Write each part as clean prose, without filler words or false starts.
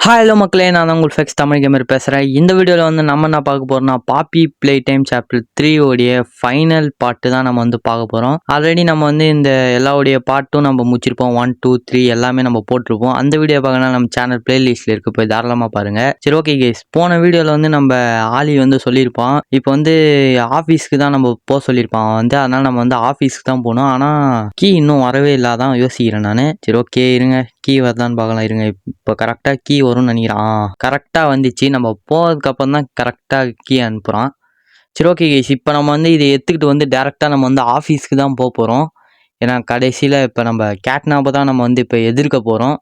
Hello மக்களே, நான் தான் உங்கள் ஃபெக்ஸ் தமிழ் கேமர் பேசுகிறேன். இந்த வீடியோவில் வந்து நம்ம என்ன பார்க்க போகிறோம்னா, பாப்பி ப்ளே டைம் சாப்டர் 3 உடைய ஃபைனல் பார்ட்டு தான் நம்ம வந்து பார்க்க போகிறோம். ஆல்ரெடி நம்ம வந்து இந்த எல்லாவுடைய பார்ட்டும் நம்ம முடிச்சிருப்போம். 1, 2, 3 எல்லாமே நம்ம போட்டிருப்போம். அந்த வீடியோ பார்க்கணும் நம்ம சேனல் பிளேலிஸ்ட்டில் இருக்குது, போய் தாராளமாக பாருங்கள். சரி, ஓகே கேஸ், போன வீடியோவில் வந்து நம்ம ஆலி வந்து சொல்லியிருப்பான், இப்போ வந்து ஆஃபீஸ்க்கு தான் நம்ம போக சொல்லியிருப்பான் வந்து. அதனால் நம்ம வந்து ஆஃபீஸ்க்கு தான் போகணும். ஆனால் கீ இன்னும் வரவே இல்லாதான் யோசிக்கிறேன் நான். சரி, ஓகே இருங்க, கீ வருதான்னு பார்க்கலாம் இருங்க. இப்போ கரெக்டாக கீ வரும்னு நினைக்கிறான். கரெக்டாக வந்துச்சு. நம்ம போகிறதுக்கப்புறம் தான் கரெக்டாக கீ அனுப்புகிறான். சரி, ஓகே கேஸ், இப்போ நம்ம வந்து இதை எடுத்துக்கிட்டு வந்து டேரெக்டாக நம்ம வந்து ஆஃபீஸ்க்கு தான் போக போகிறோம். ஏன்னா கடைசியில் இப்போ நம்ம கேட்னாப்பை தான் நம்ம வந்து இப்போ எதிர்க்க போகிறோம்.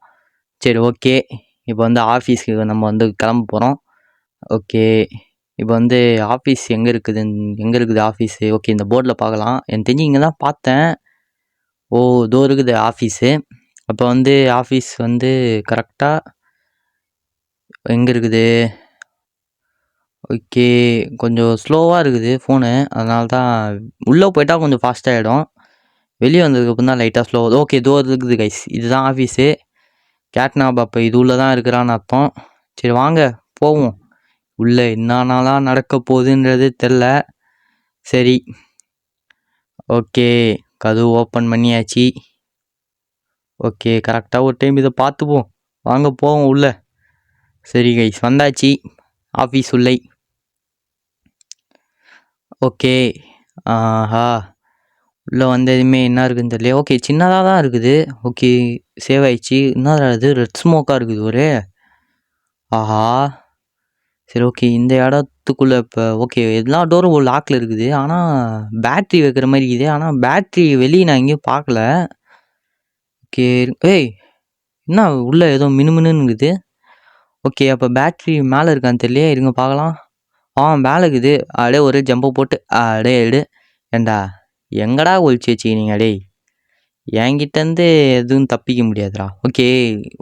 சரி, ஓகே, இப்போ வந்து ஆஃபீஸ்க்கு நம்ம வந்து கிளம்ப போகிறோம். ஓகே, இப்போ வந்து ஆஃபீஸ் எங்கே இருக்குது ஆஃபீஸு? ஓகே, இந்த போர்டில் பார்க்கலாம். எனக்கு தெரிஞ்சு இங்கே தான் பார்த்தேன். ஓ, இதோ இருக்குது ஆஃபீஸு. அப்போ வந்து ஆஃபீஸ் வந்து கரெக்டாக எங்கே இருக்குது? ஓகே, கொஞ்சம் ஸ்லோவாக இருக்குது ஃபோனு, அதனால தான் உள்ளே போயிட்டால் கொஞ்சம் ஃபாஸ்ட்டாகிடும். வெளியே வந்ததுக்கப்புறம் தான் லைட்டாக ஸ்லோ. ஓகே, இதோ இருக்குது கைஸ், இதுதான் ஆஃபீஸு. கேட்னாப் அப்போ இது உள்ளே தான் இருக்கிறான்னு அர்த்தம். சரி வாங்க போவோம். உள்ளே என்னென்னலாம் நடக்க போகுதுன்றது தெரில. சரி, ஓகே, கதவு ஓப்பன் பண்ணியாச்சு. ஓகே, கரெக்டாக ஒரு டைம் இதை பார்த்துப்போம். வாங்க போவோம் உள்ளே. சரி கைஸ், வந்தாச்சு ஆஃபீஸ் உள்ளே. ஓகே, ஆஹா, உள்ளே வந்ததுமே என்ன இருக்குதுன்னு தெரியல. ஓகே, சின்னதாக தான் இருக்குது. ஓகே, சேவ் ஆயிடுச்சு. என்ன இது ரெட் ஸ்மோக்காக இருக்குது ஒரே. ஆஹா, சரி ஓகே, இந்த இடத்துக்குள்ளே இப்போ ஓகே எல்லா டோரும் ஒரு லாக்கில் இருக்குது. ஆனால் பேட்ரி வைக்கிற மாதிரி இருக்குது. ஆனால் பேட்ரி வெளியே நான் எங்கேயும் பார்க்கல. ஓகே, ஏய் என்ன உள்ளே ஏதோ மினுமினுன்னு இருக்குது. ஓகே, அப்போ பேட்ரி மேலே இருக்கான்னு தெரியலையே, இருங்க பார்க்கலாம். மேலே இருக்குது. அப்படியே ஒரே ஜம்பை போட்டு அப்படியே ஏண்டா எங்கடா ஒழிச்சு வச்சுக்கிறீங்க? டேய், என்கிட்டேருந்து எதுவும் தப்பிக்க முடியாதுடா. ஓகே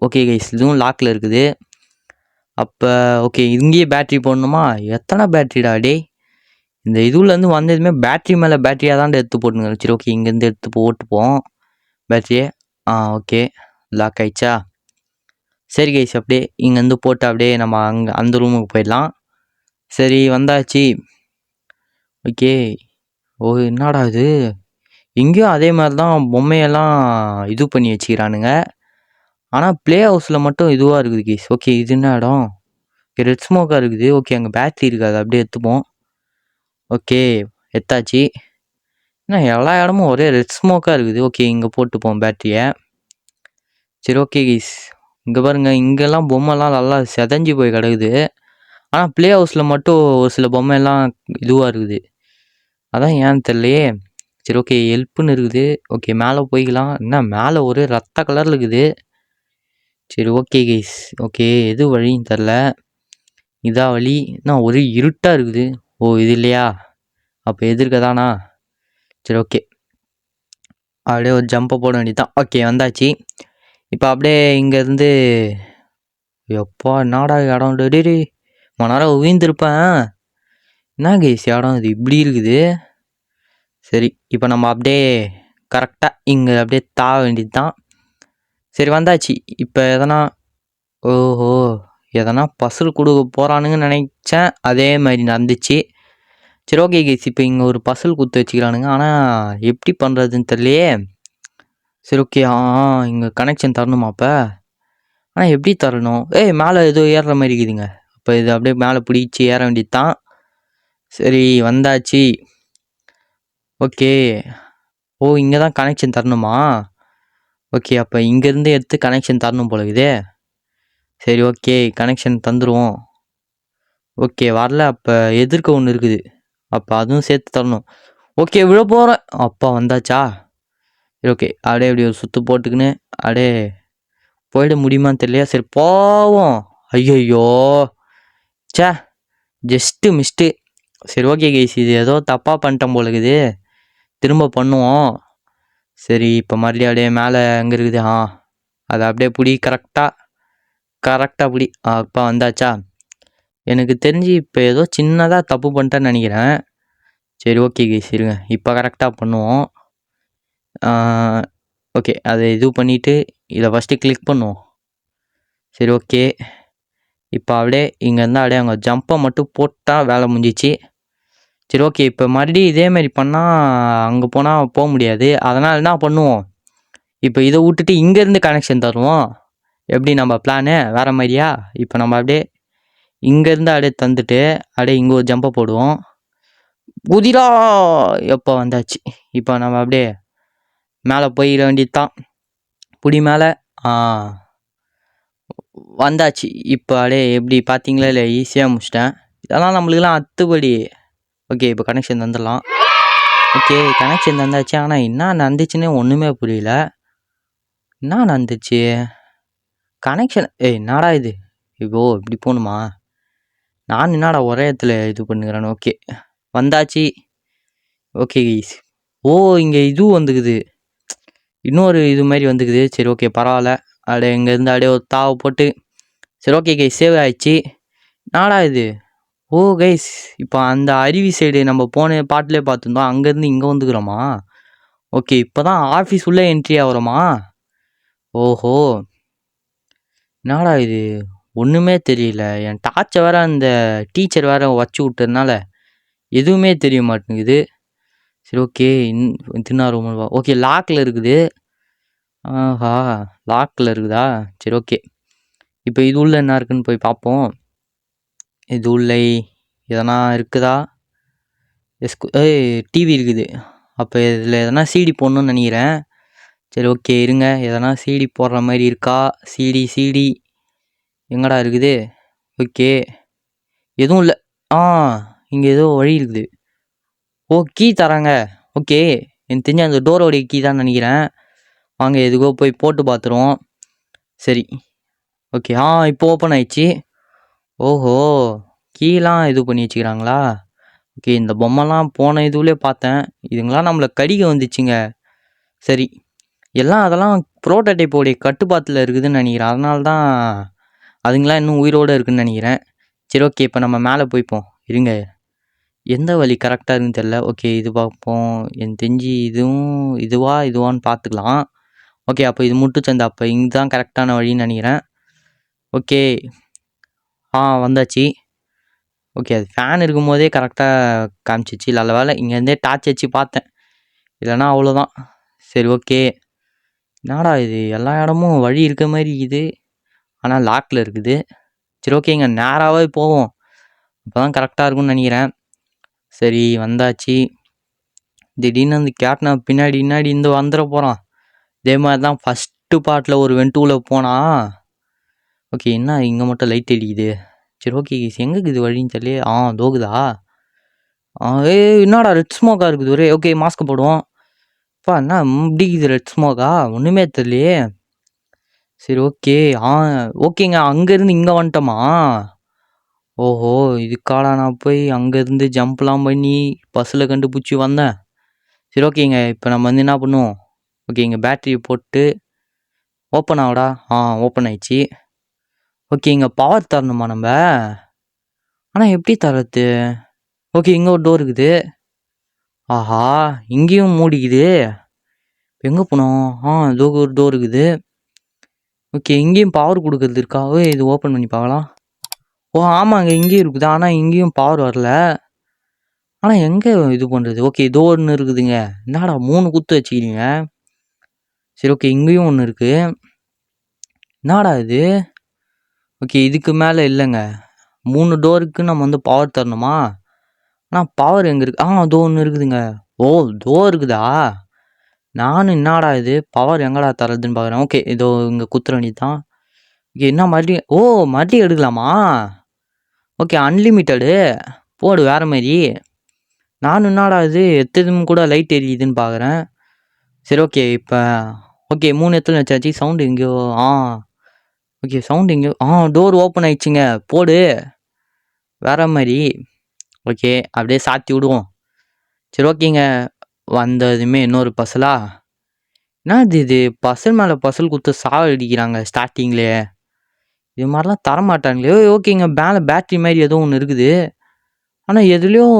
ஓகே கைஸ், இதுவும் லாக்கில் இருக்குது. அப்போ ஓகே, இங்கேயே பேட்ரி போடணுமா? எத்தனை பேட்ரிடா டேய்? இந்த இதுலேருந்து வந்ததுமே பேட்ரி மேலே பேட்டரியாக தான் எடுத்து போட்டுங்க. சரி ஓகே, இங்கேருந்து எடுத்து போட்டுப்போம் பேட்ரியே. ஓகே, லாக் ஆயிடுச்சா? சரி கைஸ், அப்படியே இங்கேருந்து போட்டு அப்படியே நம்ம அங்கே அந்த ரூமுக்கு போயிடலாம். சரி, வந்தாச்சு. ஓகே, ஓ என்னடா இது, இங்கேயும் அதே மாதிரி தான் பொம்மையெல்லாம் இது பண்ணி வச்சுக்கிறானுங்க. ஆனால் ப்ளே ஹவுஸில் மட்டும் இதுவாக இருக்குது கேஸ். ஓகே, இது என்ன இடம்? ஓகே, ரெட் ஸ்மோக்காக இருக்குது. ஓகே, அங்கே பேட்ரி இருக்காது, அப்படியே எடுத்துப்போம். ஓகே, எடுத்தாச்சு. ஏன்னா எல்லா இடமும் ஒரே ரெட் ஸ்மோக்காக இருக்குது. ஓகே, இங்கே போட்டுப்போம் பேட்ரியை. சரி ஓகே கேஸ், இங்கே பாருங்கள், இங்கெல்லாம் பொம்மைலாம் நல்லா செதஞ்சு போய் கிடக்குது. ஆனால் ப்ளே ஹவுஸில் மட்டும் ஒரு சில பொம்மையெல்லாம் இதுவாக இருக்குது. அதான் ஏன்னு தெரியலையே. சரி ஓகே, ஹெல்ப்புன்னு இருக்குது. ஓகே, மேலே போய்க்கலாம். என்ன மேலே ஒரு ரத்த கலரில் இருக்குது. சரி ஓகே கைஸ், ஓகே எது வழின்னு தெரில. இதான் வழி. என்ன ஒரே இருட்டாக இருக்குது. ஓ, இது இல்லையா? அப்போ எதிர்க்க தானா? சரி ஓகே, அப்படியே ஒரு ஜம்பை போட வேண்டியதான். ஓகே, வந்தாச்சு. இப்போ அப்படியே இங்கேருந்து எப்பா என்னடா இடம்? டே மணி உயிர்ந்துருப்பேன். என்ன கைஸ் இடம் இது இப்படி இருக்குது? சரி, இப்போ நம்ம அப்படியே கரெக்டாக இங்கே அப்படியே தாவ வேண்டியது தான். சரி, வந்தாச்சு. இப்போ ஓஹோ, எதனா பசுல் கொடுக்க போகிறானுங்கன்னு நினச்சேன். அதே மாதிரி நடந்துச்சு. சரி ஓகே கேஸ், இப்போ இங்கே ஒரு பசுல் கொடுத்து வச்சுக்கிறானுங்க. ஆனால் எப்படி பண்ணுறதுன்னு தெரியலையே. சரி ஓகே, இங்கே கனெக்ஷன் தரணுமா அப்போ? ஆனால் எப்படி தரணும்? மேலே ஏதோ ஏறுற மாதிரி இருக்குதுங்க. அப்போ இது அப்படியே மேலே பிடிச்சி ஏற வேண்டியது தான். சரி, வந்தாச்சு. ஓகே, ஓ இங்கே தான் கனெக்ஷன் தரணுமா? ஓகே, அப்போ இங்கேருந்து எடுத்து கனெக்ஷன் தரணும் போல இதே. சரி ஓகே, கனெக்ஷன் தந்துடுவோம். ஓகே, வரல. அப்போ எதிர்க்க ஒன்று இருக்குது, அப்போ அதுவும் சேர்த்து தரணும். ஓகே, விழ போகிறேன். அப்பா வந்தாச்சா? சரி ஓகே, அப்படியே இப்படி ஒரு சுற்று போட்டுக்கின்னு அப்படியே போயிட முடியுமான்னு தெரியலையா. சரி போவோம். ஐயோ சே, ஜஸ்ட்டு மிஸ்ட்டு. சரி ஓகே கைஸ், இது ஏதோ தப்பாக பண்ணிட்டோம் போல இருக்குது. திரும்ப பண்ணுவோம். சரி, இப்போ மறுபடியும் அப்படியே மேலே எங்கே இருக்குது? அதை அப்படியே பிடி, கரெக்டாக பிடி. அப்பா வந்தாச்சா? எனக்கு தெரிஞ்சு இப்போ ஏதோ சின்னதாக தப்பு பண்ணிட்டேன்னு நினைக்கிறேன். சரி ஓகே கைஸ், இருங்க, இப்போ கரெக்டாக பண்ணுவோம். ஓகே, அதை இது பண்ணிவிட்டு இதை ஃபஸ்ட்டு கிளிக் பண்ணுவோம். சரி ஓகே, இப்போ அப்படியே இங்கேருந்து அப்படியே அங்கே ஜம்பை மட்டும் போட்டால் வேலை முடிஞ்சிச்சு. சரி ஓகே, இப்போ மறுபடியும் இதேமாரி பண்ணால் அங்கே போனால் போக முடியாது. அதனால் என்ன பண்ணுவோம், இப்போ இதை விட்டுட்டு இங்கேருந்து கனெக்ஷன் தருவோம். எப்படி நம்ம பிளானு வேறு மாதிரியா? இப்போ நம்ம அப்படியே இங்கேருந்து அப்படியே தந்துட்டு அப்படியே இங்கே ஒரு ஜம்பை போடுவோம். குதிரா எப்போ வந்தாச்சு. இப்போ நம்ம அப்படியே மேலே போயிட வேண்டியது தான். புடி மேலே வந்தாச்சு. இப்போ அப்படியே எப்படி பார்த்தீங்களா இல்லை, ஈஸியாக முடிச்சிட்டேன். இதெல்லாம் நம்மளுக்கெல்லாம் அத்துப்படி. ஓகே, இப்போ கனெக்ஷன் தந்துடலாம். ஓகே, கனெக்ஷன் தந்தாச்சு. ஆனால் என்ன நடந்துச்சுன்னே ஒன்றுமே புரியல. என்ன நடந்துச்சு கனெக்ஷன்? என்னடா இது, இப்போ இப்படி போகணுமா? நான் என்னடா ஒரே இடத்துல இது பண்ணுகிறேன். ஓகே, வந்தாச்சு. ஓகே கைஸ், இங்கே இதுவும் வந்துக்குது, இன்னொரு இது மாதிரி வந்துக்குது. சரி ஓகே, பரவாயில்ல. அப்படியே இங்கேருந்து அப்படியே ஒரு தாவை போட்டு சரி ஓகே கைஸ், சேவ் ஆயிடுச்சு. நாடா இது, கைஸ், இப்போ அந்த அருவி சைடு நம்ம போன பாட்டிலே பார்த்துருந்தோம், அங்கேருந்து இங்கே வந்துக்கிறோமா? ஓகே, இப்போ தான் ஆஃபீஸ் உள்ளே என்ட்ரி ஆகிறோமா? ஓஹோ, நாடா இது, ஒன்றுமே தெரியல. என் டார்ச்சை வேறு அந்த டீச்சர் வேறு வச்சு விட்டதுனால எதுவுமே தெரிய மாட்டேங்குது. சரி ஓகே, திருநாறு ஓகே, லாக்கில் இருக்குது. ஆஹா, லாக்கில் இருக்குதா? சரி ஓகே, இப்போ இது உள்ள என்ன இருக்குன்னு போய் பார்ப்போம். இது உள்ள எதனா இருக்குதா? டிவி இருக்குது. அப்போ இதில் எதனா சிடி போடணுன்னு நினைக்கிறேன். சரி ஓகே, இருங்க, எதனா சிடி போடுற மாதிரி இருக்கா? சிடி எங்கடா இருக்குது? ஓகே, எதுவும் இல்லை. இங்கே ஏதோ வழி இருக்குது. கீ தராங்க. ஓகே, எனக்கு தெரிஞ்ச அந்த டோரோடைய கீ தான் நினைக்கிறேன். வாங்க, எதுக்கோ போய் போட்டு பார்த்துருவோம். சரி ஓகே, இப்போ ஓப்பன் ஆயிடுச்சு. ஓஹோ, கீலாம் இது பண்ணி வச்சுக்கிறாங்களா? ஓகே, இந்த பொம்மைலாம் போன இதுவுலே பார்த்தேன். இதுங்களாம் நம்மளை கடிக்க வந்துச்சுங்க. சரி, எல்லாம் அதெல்லாம் ப்ரோட்டோடைப்போடைய கட்டுப்பாட்டில் இருக்குதுன்னு நினைக்கிறேன். அதனால தான் அதுங்களாம் இன்னும் உயிரோடு இருக்குதுன்னு நினைக்கிறேன். சரி ஓகே, இப்போ நம்ம மேலே போய்ப்போம். இருங்க, எந்த வழி கரெக்டாக இருக்குன்னு தெரில. ஓகே, இது பார்ப்போம். எனக்கு தெரிஞ்சு இதுவான்னு பார்த்துக்கலாம். ஓகே, அப்போ இது முட்டு சந்தை. அப்போ இங்கே தான் கரெக்டான வழின்னு நினைக்கிறேன். ஓகே, வந்தாச்சு. ஓகே, அது ஃபேன் இருக்கும் போதே கரெக்டாக காமிச்சிச்சு. நல்ல வேலை இங்கேருந்தே டார்ச் வச்சு பார்த்தேன், இல்லைனா அவ்வளோதான். சரி ஓகே, என்னடா இது, எல்லா இடமும் வழி இருக்க மாதிரி இருக்குது, ஆனால் லாக்கில் இருக்குது. சரி ஓகே, இங்கே நேராகவே போவோம், அப்போ தான் கரெக்டாக இருக்கும்னு நினைக்கிறேன். சரி வந்தாச்சு. திடீர்னு அந்த கேட்னா பின்னாடி இந்த வந்துட போகிறான். இதே மாதிரி தான் ஃபஸ்ட்டு பார்ட்டில் ஒரு வென்டூவில் போனால். ஓகே, என்ன இங்கே மட்டும் லைட் அடிக்குது? சரி ஓகே, எங்கே இது வழின்னு தெரியல. தோகுதா? என்னடா ரெட் ஸ்மோக்காக இருக்குது ஒரே. ஓகே, மாஸ்க் போடுவோம். என்ன இப்படிக்குது ரெட் ஸ்மோக்கா? ஒன்றுமே தெரியலையே. சரி ஓகே, ஓகேங்க, அங்கேருந்து இங்கே வந்துட்டோமா? ஓஹோ, இதுக்காடா நான் போய் அங்கேருந்து ஜம்ப்லாம் பண்ணி பஸ்ஸில் கண்டுபிடிச்சி வந்தேன். சரி ஓகேங்க, இப்போ நம்ம வந்து என்ன பண்ணுவோம்? ஓகே, இங்கே பேட்டரி போட்டு ஓப்பன் ஆகுடா. ஓப்பன் ஆயிடுச்சு. ஓகே, இங்கே பவர் தரணுமா நம்ம? ஆனால் எப்படி தரது? ஓகே, இங்கே ஒரு டோர் இருக்குது. ஆஹா, இங்கேயும் மூடிக்குது. எங்கே போனோம்? இதோ ஒரு டோர் இருக்குது. ஓகே, இங்கேயும் பவர் கொடுக்குறது இருக்கா? இது ஓப்பன் பண்ணி பார்க்கலாம். ஆமாங்க, இங்கேயும் இருக்குது. ஆனால் இங்கேயும் பவர் வரல. ஆனால் எங்கே இது பண்ணுறது? ஓகே, இதோ ஒன்று இருக்குதுங்க. என்னடா 3 குத்து வச்சுக்கிறீங்க? சரி ஓகே, இங்கேயும் ஒன்று இருக்குது. என்னடா இது? ஓகே, இதுக்கு மேலே இல்லைங்க. 3 டோருக்கு நம்ம வந்து பவர் தரணுமா? ஆனால் பவர் எங்கே இருக்குது? அதோ ஒன்று இருக்குதுங்க. இதோ இருக்குதா? நானும் என்னடா இது பவர் எங்கடா தரதுன்னு பார்க்குறேன். ஓகே, இதோ இங்கே குத்துற வேண்டியது தான். ஓகே, என்ன மறுபடியும் மறுபடியும் எடுக்கலாமா? ஓகே, அன்லிமிட்டடு போடு வேறு மாதிரி. நானும் என்னடா இது எத்ததும் கூட லைட் எரியுதுன்னு பார்க்குறேன். சரி ஓகே, இப்போ ஓகே 3 இடத்துல வச்சாச்சு. சவுண்டு எங்கேயோ ஓகே, சவுண்டு எங்கேயோ டோர் ஓப்பன் ஆயிடுச்சுங்க. போடு வேற மாதிரி. ஓகே, அப்படியே சாத்தி விடுவோம். சரி ஓகேங்க, வந்ததுமே இன்னொரு பசலா. என்னது இது, பசல் மேலே பசல் குத்து சாவடிக்கிறாங்க ஸ்டார்டிங்லேயே. இது மாதிரிலாம் தரமாட்டாங்களே. ஓகேங்க, மேலே பேட்ரி மாதிரி ஏதோ ஒன்று இருக்குது. ஆனால் எதுலேயும்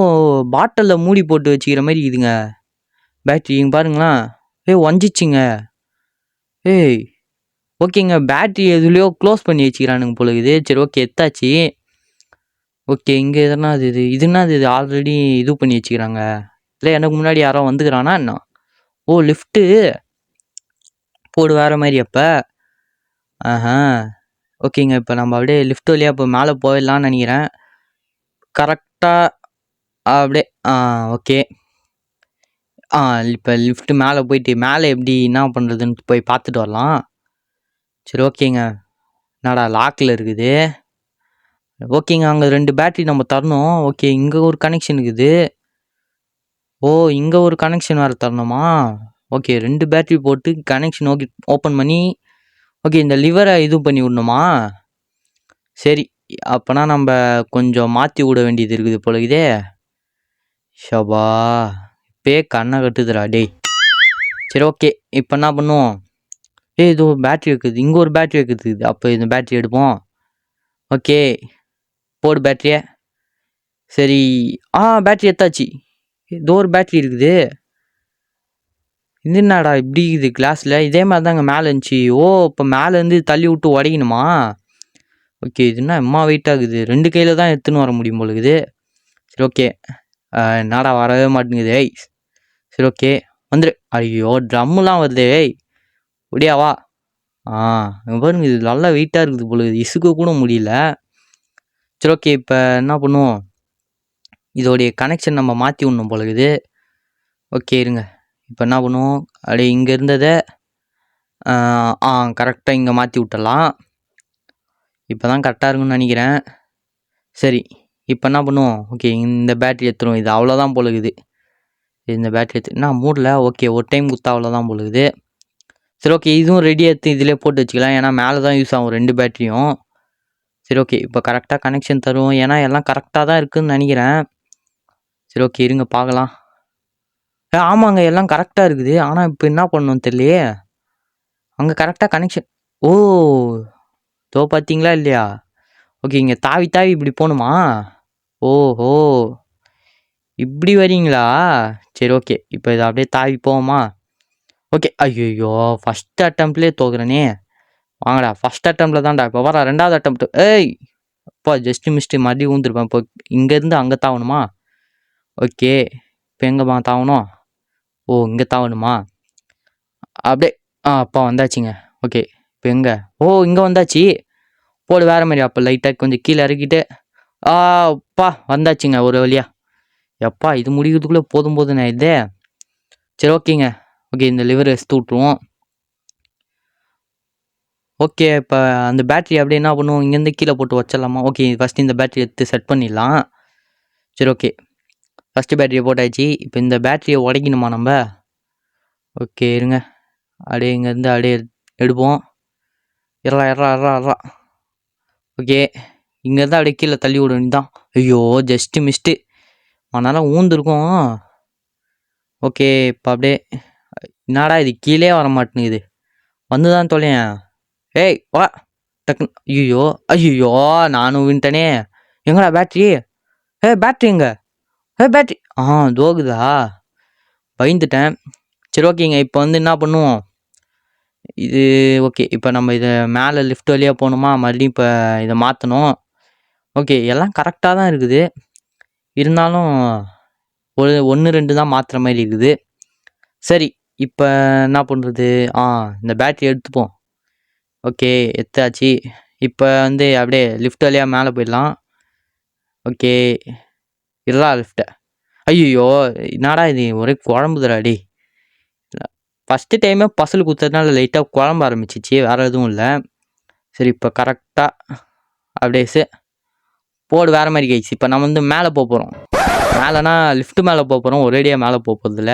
பாட்டிலில் மூடி போட்டு வச்சுக்கிற மாதிரி இதுங்க பேட்ரி. இங்கே பாருங்களேன், வஞ்சிச்சிங்க. ஓகேங்க. பேட்டரி எதுலயோ க்ளோஸ் பண்ணி வச்சுக்கிறானுங்க போல இருக்குது. சரி ஓகே எத்தாச்சு. ஓகே இங்க எதனா இது என்னது இது ஆல்ரெடி இது பண்ணி வச்சுக்கிறாங்க. இல்ல எனக்கு முன்னாடி யாரோ வந்துக்கிறானா என்ன? ஓ லிஃப்ட்டு. போடு வேற மாரி அப்ப. ஆஹா. ஓகேங்க. இப்ப நம்ம அப்படியே லிஃப்ட் வழியா இப்ப மேல போயிடலாம்னு நெனைக்கிறேன். கரெக்ட்டா அப்படியே ஓகே. இப்ப லிஃப்ட் மேல போயிட்டு மேல எப்படி என்ன பண்றதுன்னு போய் பார்த்துட்டு வரலாம். சரி ஓகேங்க. என்னடா லாக்ல இருக்குது. ஓகேங்க. அங்க 2 பேட்டரி நம்ம தரணும். ஓகே இங்க ஒரு கனெக்ஷன் இருக்குது. ஓ இங்க ஒரு கனெக்ஷன் வேற தரணுமா? ஓகே 2 பேட்டரி போட்டு கனெக்ஷன் ஓப்பன் பண்ணி ஓகே இந்த லிவரை இது பண்ணி விடணுமா? சரி. அப்பனா நம்ப கொஞ்சம் மாத்தி விட வேண்டியது இருக்குது போல இருக்குதே. ஷபா! இப்பயே கண்ண கட்டுதுடா டேய். சரி ஓகே. இப்ப என்ன பண்ணுவோம்? இது ஒரு பேட்டரி இருக்குது. இங்க ஒரு பேட்டரி இருக்குது. அப்ப இந்த பேட்டரி எடுப்போம். ஓகே. போடு பேட்டரிய. சரி. பேட்டரி எடுத்தாச்சு. ஏதோ ஒரு பேட்டரி இருக்குது. இது என்னடா இப்படி இருக்குது கிளாஸ்ல? இதே மாதிரி தாங்க மேல இருந்துச்சு. ஓ இப்ப மேல இருந்து தள்ளி விட்டு உடைக்கணுமா? ஓகே இது என்ன எம்மா வெயிட் ஆகுது. 2 கையில தான் எடுத்துன்னு வர முடியும் போல இருக்குது. சரி ஓகே. என்னடா வரவே மாட்டேங்குது. ஏய் சரி ஓகே. வந்துரு. ஐயோ ட்ரம்முலாம் வருதே. ஏய் ஒடியா வா. இங்க பாருங்க இது நல்லா வெயிட்டா இருக்குது போல இருக்குது. இசுக்க கூட முடியல. சரி ஓகே. இப்ப என்ன பண்ணுவோம்? இதோடைய கனெக்ஷன் நம்ம மாத்தி விடணும் போல இருக்குது. ஓகே இருங்க. இப்ப என்ன பண்ணுவோம்? அப்படியே இங்க இருந்தத கரெக்டா இங்க மாத்தி விட்டுறலாம். இப்பதான் கரெக்டா இருக்கும்னு நினைக்கிறேன். சரி. இப்ப என்ன பண்ணுவோம்? ஓகே இந்த பேட்டரி எடுத்துருவோம். இது அவ்வளோதான் போல இருக்குது. இந்த பேட்டரி என்ன மூடல. ஓகே ஒரு டைம் குத்தா அவ்வளோதான் போல இருக்குது. சரி ஓகே இதுவும் ரெடி எடுத்து இதிலே போட்டு வச்சுக்கலாம். ஏன்னா மேலே தான் யூஸ் ஆகும் 2 பேட்டரியும். சரி ஓகே. இப்போ கரெக்டாக கனெக்ஷன் தருவோம். ஏன்னா எல்லாம் கரெக்டாக தான் இருக்குதுன்னு நினைக்கிறேன். சரி ஓகே இருங்க பார்க்கலாம். ஆமாங்க எல்லாம் கரெக்டாக இருக்குது. ஆனால் இப்போ என்ன பண்ணணும் தெரியலையே. அங்கே கரெக்டாக கனெக்ஷன். ஓ தோ பார்த்தீங்களா இல்லையா? ஓகே இங்கே தாவி தாவி இப்படி போகணுமா? ஓஹோ இப்படி வரீங்களா? சரி ஓகே. இப்போ இதை அப்படியே தாவி போவோமா? ஓகே. ஐயோ ஃபஸ்ட் அட்டம்ப்ட்லேயே தோக்குறேனே. வாங்கடா ஃபஸ்ட் அட்டம்ப்டில் தான்டா. இப்போ வர 2வது அட்டம்ப்ட். ஏய் அப்பா ஜஸ்ட் மிஸ்ட்டு மறுபடியும் ஊந்துருப்பேன். இப்போ இங்கேருந்து அங்கே தாவணுமா? ஓகே இப்போ எங்கேம்மா தாவணும்? ஓ இங்கே தாவணுமா? அப்படியே அப்பா வந்தாச்சுங்க. ஓகே இப்போ எங்கே? ஓ இங்கே வந்தாச்சு. போடு வேற மாதிரி. அப்போ லைட்டாக கொஞ்சம் கீழே இறக்கிட்டு அப்பா வந்தாச்சுங்க ஒரு வழியா. எப்பா இது முடிக்கிறதுக்குள்ளே போதும் போதுண்ணே இதே. சரி ஓகேங்க. ஓகே இந்த லிவர் எடுத்து விட்ருவோம். ஓகே இப்போ அந்த பேட்டரி அப்படியே என்ன பண்ணுவோம்? இங்கேருந்து கீழே போட்டு வச்சிடலாமா? ஓகே ஃபஸ்ட்டு இந்த பேட்டரி எடுத்து செட் பண்ணிடலாம். சரி ஓகே ஃபஸ்ட்டு பேட்டரியை போட்டாச்சு. இப்போ இந்த பேட்டரியை உடைக்கணுமா நம்ம? ஓகே இருங்க. அப்படியே இங்கேருந்து அப்படியே எடுப்போம். எறா. ஓகே இங்கேருந்து அப்படியே கீழே தள்ளி விட வேண்டியதான். ஐயோ ஜஸ்ட்டு மிஸ்ட்டு. அதனால் ஊந்துருக்கும். ஓகே இப்போ அப்படியே என்னடா இது கீழே வர மாட்டேங்குது. வந்து தான் தொலையேன். ஏய் வா டக்குன்னு. ஐயோ நானும் வின்ட்டனே. எங்கடா பேட்டரி? பேட்டரி எங்க? பேட்டரி தோகுதா? பயந்துட்டேன். சரி ஓகேங்க. இப்போ வந்து என்ன பண்ணுவோம்? இது ஓகே இப்போ நம்ம இதை மேலே லிஃப்ட் வழியாக போகணுமா? மறுபடியும் இப்போ இதை மாற்றணும். ஓகே எல்லாம் கரெக்டாக தான் இருக்குது. இருந்தாலும் 1 2 தான் மாற்றுற மாதிரி இருக்குது. சரி இப்போ என்ன பண்ணுறது? இந்த பேட்டரி எடுத்துப்போம். ஓகே எடுத்தாச்சு. இப்போ வந்து அப்படியே லிஃப்ட் வழியாக மேலே போயிடலாம். ஓகே இருடா லிஃப்ட்டை. ஐயோ என்னடா இது ஒரே குழம்புதுடா டேய். ஃபஸ்ட்டு டைமே பசல் குத்துறதுனால லைட்டாக குழம்ப ஆரம்பிச்சிச்சு. வேறு எதுவும் இல்லை. சரி இப்போ கரெக்டாக அப்படியே போடு வேறு மாதிரி கைச்சு. இப்போ நம்ம வந்து மேலே போகிறோம். மேலேனா லிஃப்ட்டு மேலே போகிறோம். ஒரேடியாக மேலே போகிறதில்ல.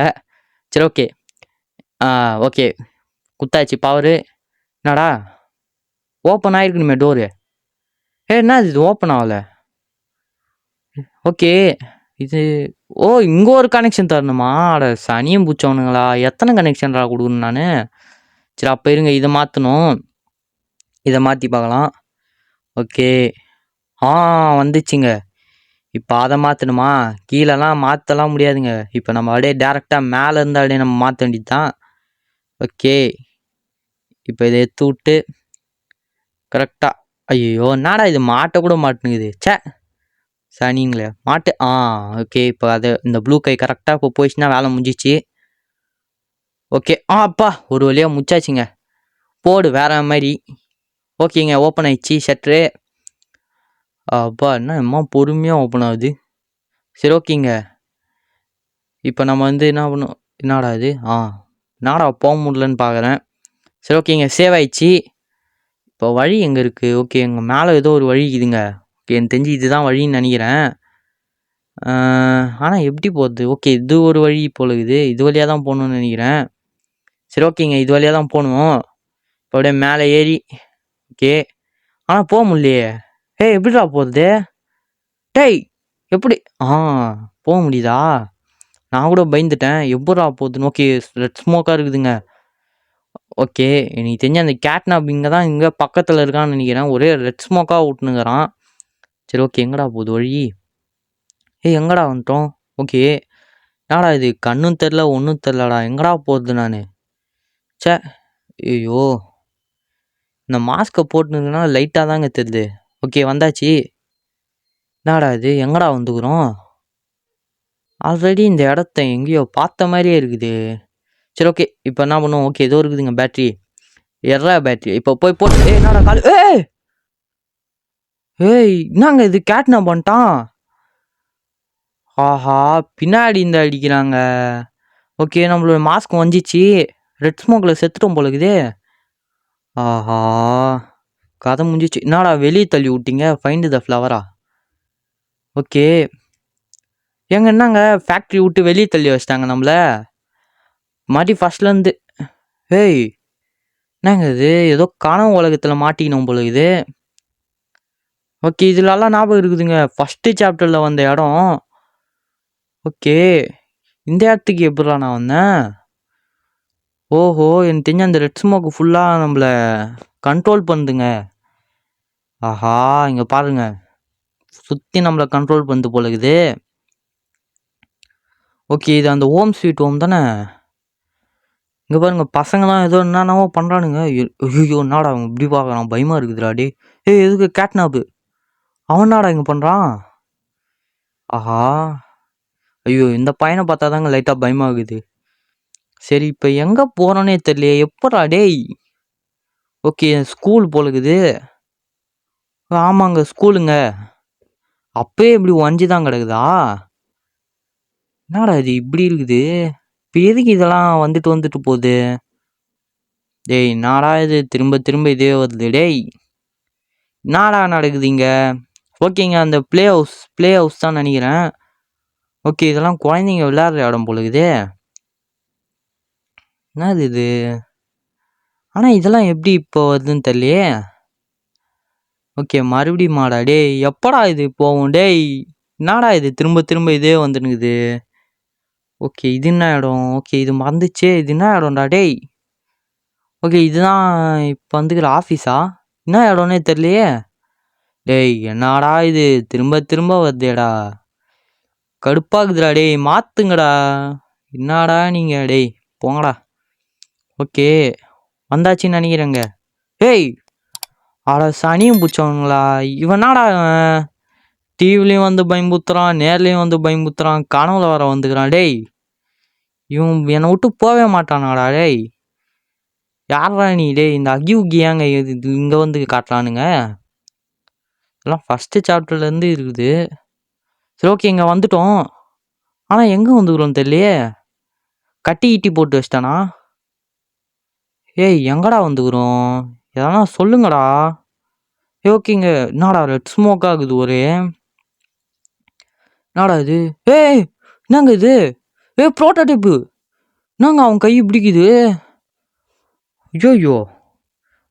சரி ஓகே ஓகே குத்தாச்சு பவரு. என்னடா ஓப்பன் ஆகிருக்கணுமே டோரு. என்ன இது ஓப்பன் ஆகலை. ஓகே இது இங்கே ஒரு கனெக்ஷன் தரணுமா? அட சனியும் பூச்சவனுங்களா. எத்தனை கனெக்ஷன்டா கொடுக்கணும் நான்? சரி அப்போ இருங்க இதை மாற்றணும். இதை மாற்றி பார்க்கலாம். ஓகே வந்துச்சுங்க. இப்போ அதை மாற்றணுமா? கீழெல்லாம் மாற்றலாம் முடியாதுங்க. இப்போ நம்ம அப்படியே டேரெக்டாக மேலே இருந்து அப்படியே நம்ம மாற்ற வேண்டியது தான். ஓகே இப்போ இதை எடுத்து விட்டு கரெக்டாக, ஐயோ என்னடா இது மாட்ட கூட மாட்டுனுக்குது, சே சனிங்களே மாட்டு. ஓகே இப்போ அது இந்த ப்ளூ கை கரெக்டாக இப்போ போயிடுச்சுன்னா வேலை முடிஞ்சிச்சு. ஓகே அப்பா ஒரு வழியாக முடிச்சாச்சுங்க. போடு வேற மாதிரி. ஓகேங்க ஓப்பன் ஆயிடுச்சு ஷட்ரு. அப்பா என்ன பொறுமையாக ஓப்பன் ஆகுது. சரி ஓகேங்க. இப்போ நம்ம வந்து என்ன பண்ணும், என்னடா இது என்னடா போக முடியலன்னு பார்க்குறேன். சரி ஓகேங்க சேவ் ஆயிடுச்சு. இப்போ வழி எங்கே இருக்குது? ஓகே எங்கள் மேலே ஏதோ ஒரு வழி இருக்குதுங்க. ஓகே எனக்கு தெரிஞ்சு இதுதான் வழின்னு நினைக்கிறேன். ஆனால் எப்படி போகுது? ஓகே இது ஒரு வழி போல இருக்குது. இது வழியாக தான் போகணுன்னு நினைக்கிறேன். சரி ஓகேங்க இது வழியாக தான் போகணும். இப்போ அப்படியே மேலே ஏறி ஓகே. ஆனால் போக முடியலையே. எப்படிடா போகுது? டேய் எப்படி போக முடியுதா? நான் கூட பயந்துட்டேன் எப்படா போகுதுன்னு. ஓகே ரெட் ஸ்மோக்காக இருக்குதுங்க. ஓகே எனக்கு தெரிஞ்ச அந்த கேட்னாப் இங்கே தான் இங்கே பக்கத்தில் இருக்கான்னு நினைக்கிறேன். ஒரே ரெட் ஸ்மோக்காக விட்டுனுங்கிறான். சரி ஓகே எங்கடா போகுது வழி? எங்கடா வந்துட்டோம்? ஓகே என்னடா இது கண்ணும் தெரில ஒன்றும் தெரிலடா, எங்கடா போகிறது நான்? சே ஐயோ இந்த மாஸ்கை போட்டுனுன்னா லைட்டாக தாங்க தெரியுது. ஓகே வந்தாச்சு. என்னடா இது எங்கடா வந்துக்கிறோம்? ஆல்ரெடி இந்த இடத்த எங்கேயோ பார்த்த மாதிரியே இருக்குது. சரி ஓகே இப்போ என்ன பண்ணுவோம்? ஓகே ஏதோ இருக்குதுங்க பேட்ரி, எர்ரா பேட்ரி. இப்போ போய் போட்டு என்னடா காலு என்னங்க இது கேட்னா பண்ணிட்டான். ஆஹா பின்னாடி இந்த அடிக்கிறாங்க. ஓகே நம்மளோட மாஸ்க் வந்துச்சு. ரெட் ஸ்மோக்கில் செத்துட்டோம் போல இருக்குதே. ஆஹா கதை முடிஞ்சிச்சு. என்னடா வெளியே தள்ளி விட்டீங்க? ஃபைண்ட் த ஃப்ளவரா? ஓகே என்னங்க ஃபேக்ட்ரி விட்டு வெளியே தள்ளி வச்சிட்டாங்க நம்மளை மாட்டி ஃபர்ஸ்ட்லேருந்து. என்னங்க இது ஏதோ கனவு உலகத்தில் மாட்டிக்கணும் போல இது. ஓகே இதுலலாம் ஞாபகம் இருக்குதுங்க ஃபஸ்ட்டு சாப்டரில் வந்த இடம். ஓகே இந்த இடத்துக்கு எப்படிடா நான் வந்தேன்? ஓஹோ எனக்கு தெரிஞ்ச அந்த ரெட் ஸ்மோக்கு ஃபுல்லாக நம்மளை கண்ட்ரோல் பண்ணுதுங்க. ஆஹா இங்கே பாருங்க சுற்றி நம்மளை கண்ட்ரோல் பண்ணுது போல இருக்குது. ஓகே இது அந்த ஹோம் ஸ்வீட் ஹோம் தானே? இங்கே பாருங்க பசங்களாம் ஏதோ என்னென்னவோ பண்ணுறானுங்க. ஐயோ என்னடா அவன் இப்படி பார்க்குறான், பயமாக இருக்குதுடா டே. எதுக்கு கேட்னாப்பு அவன் நாடா இங்கே பண்ணுறான்? ஆஹா ஐயோ இந்த பையனை பார்த்தா தாங்க லைட்டாக பயமாகுது. சரி இப்போ எங்கே போகிறோன்னே தெரியலையே. எப்படா டேய்? ஓகே ஸ்கூல் போலுக்குது. ஆமாங்க ஸ்கூலுங்க. அப்பயே இப்படி வஞ்சி தான் கிடக்குதா? என்னடா இது இப்படி இருக்குது? இப்போ எதுக்கு இதெல்லாம் வந்துட்டு வந்துட்டு போகுது? டேய் என்னடா இது திரும்ப திரும்ப இதே வருது டேய். என்னடா நடக்குது இங்கே? ஓகேங்க அந்த ப்ளே ஹவுஸ் தான் நினைக்கிறேன். ஓகே இதெல்லாம் குழந்தைங்க விளையாடுற இடம் போலுக்குது. என்னது இது? ஆனால் இதெல்லாம் எப்படி இப்போ வருதுன்னு தெரியலையே. ஓகே மறுபடியும் மாடா டேய் எப்படா இது போகும் டேய்? என்னடா இது திரும்ப திரும்ப இதே வந்துனுக்குது. ஓகே இது என்ன இடம்? ஓகே இது மறந்துச்சே. இது என்ன இடம்டா டேய்? ஓகே இதுதான் இப்போ வந்துக்கிற ஆஃபீஸா? என்ன இடம்னே தெரியலையே. டேய் என்னடா இது திரும்ப திரும்ப வருதேடா, கடுப்பாக்குதுடா டேய் மாற்றுங்கடா. என்னடா நீங்கள் டேய் போங்கடா. ஓகே வந்தாச்சுன்னு நினைக்கிறேங்க. சனியும் பிடிச்சவங்களா இவனாடா? டிவிலையும் வந்து பயம்புத்துறான், நேர்லேயும் வந்து பயம்புத்துறான், கனவுல வர வந்துக்கிறான். டேய் இவன் என்னை விட்டு போகவே மாட்டானாடா டேய். யாரா நீ டேய்? இந்த அகியுகி ஏங்க இங்கே வந்து காட்டுறானுங்க? இதெல்லாம் ஃபஸ்ட்டு சாப்டர்லேருந்து இருக்குது. சரி ஓகே இங்கே வந்துட்டோம். ஆனால் எங்கே வந்துக்கிறோம் தெரியலையே. கட்டி ஈட்டி போட்டு வச்சிட்டானா? எங்கடா வந்துக்கிறோம்? எதனா சொல்லுங்கடா. ஓகேங்க என்னடா ரெட் ஸ்மோக் ஆகுது ஒரே. என்னடா இது? என்னங்க இது? ப்ரோட்டோடைப்பு. என்னங்க அவன் கை பிடிக்குது? ஐயோ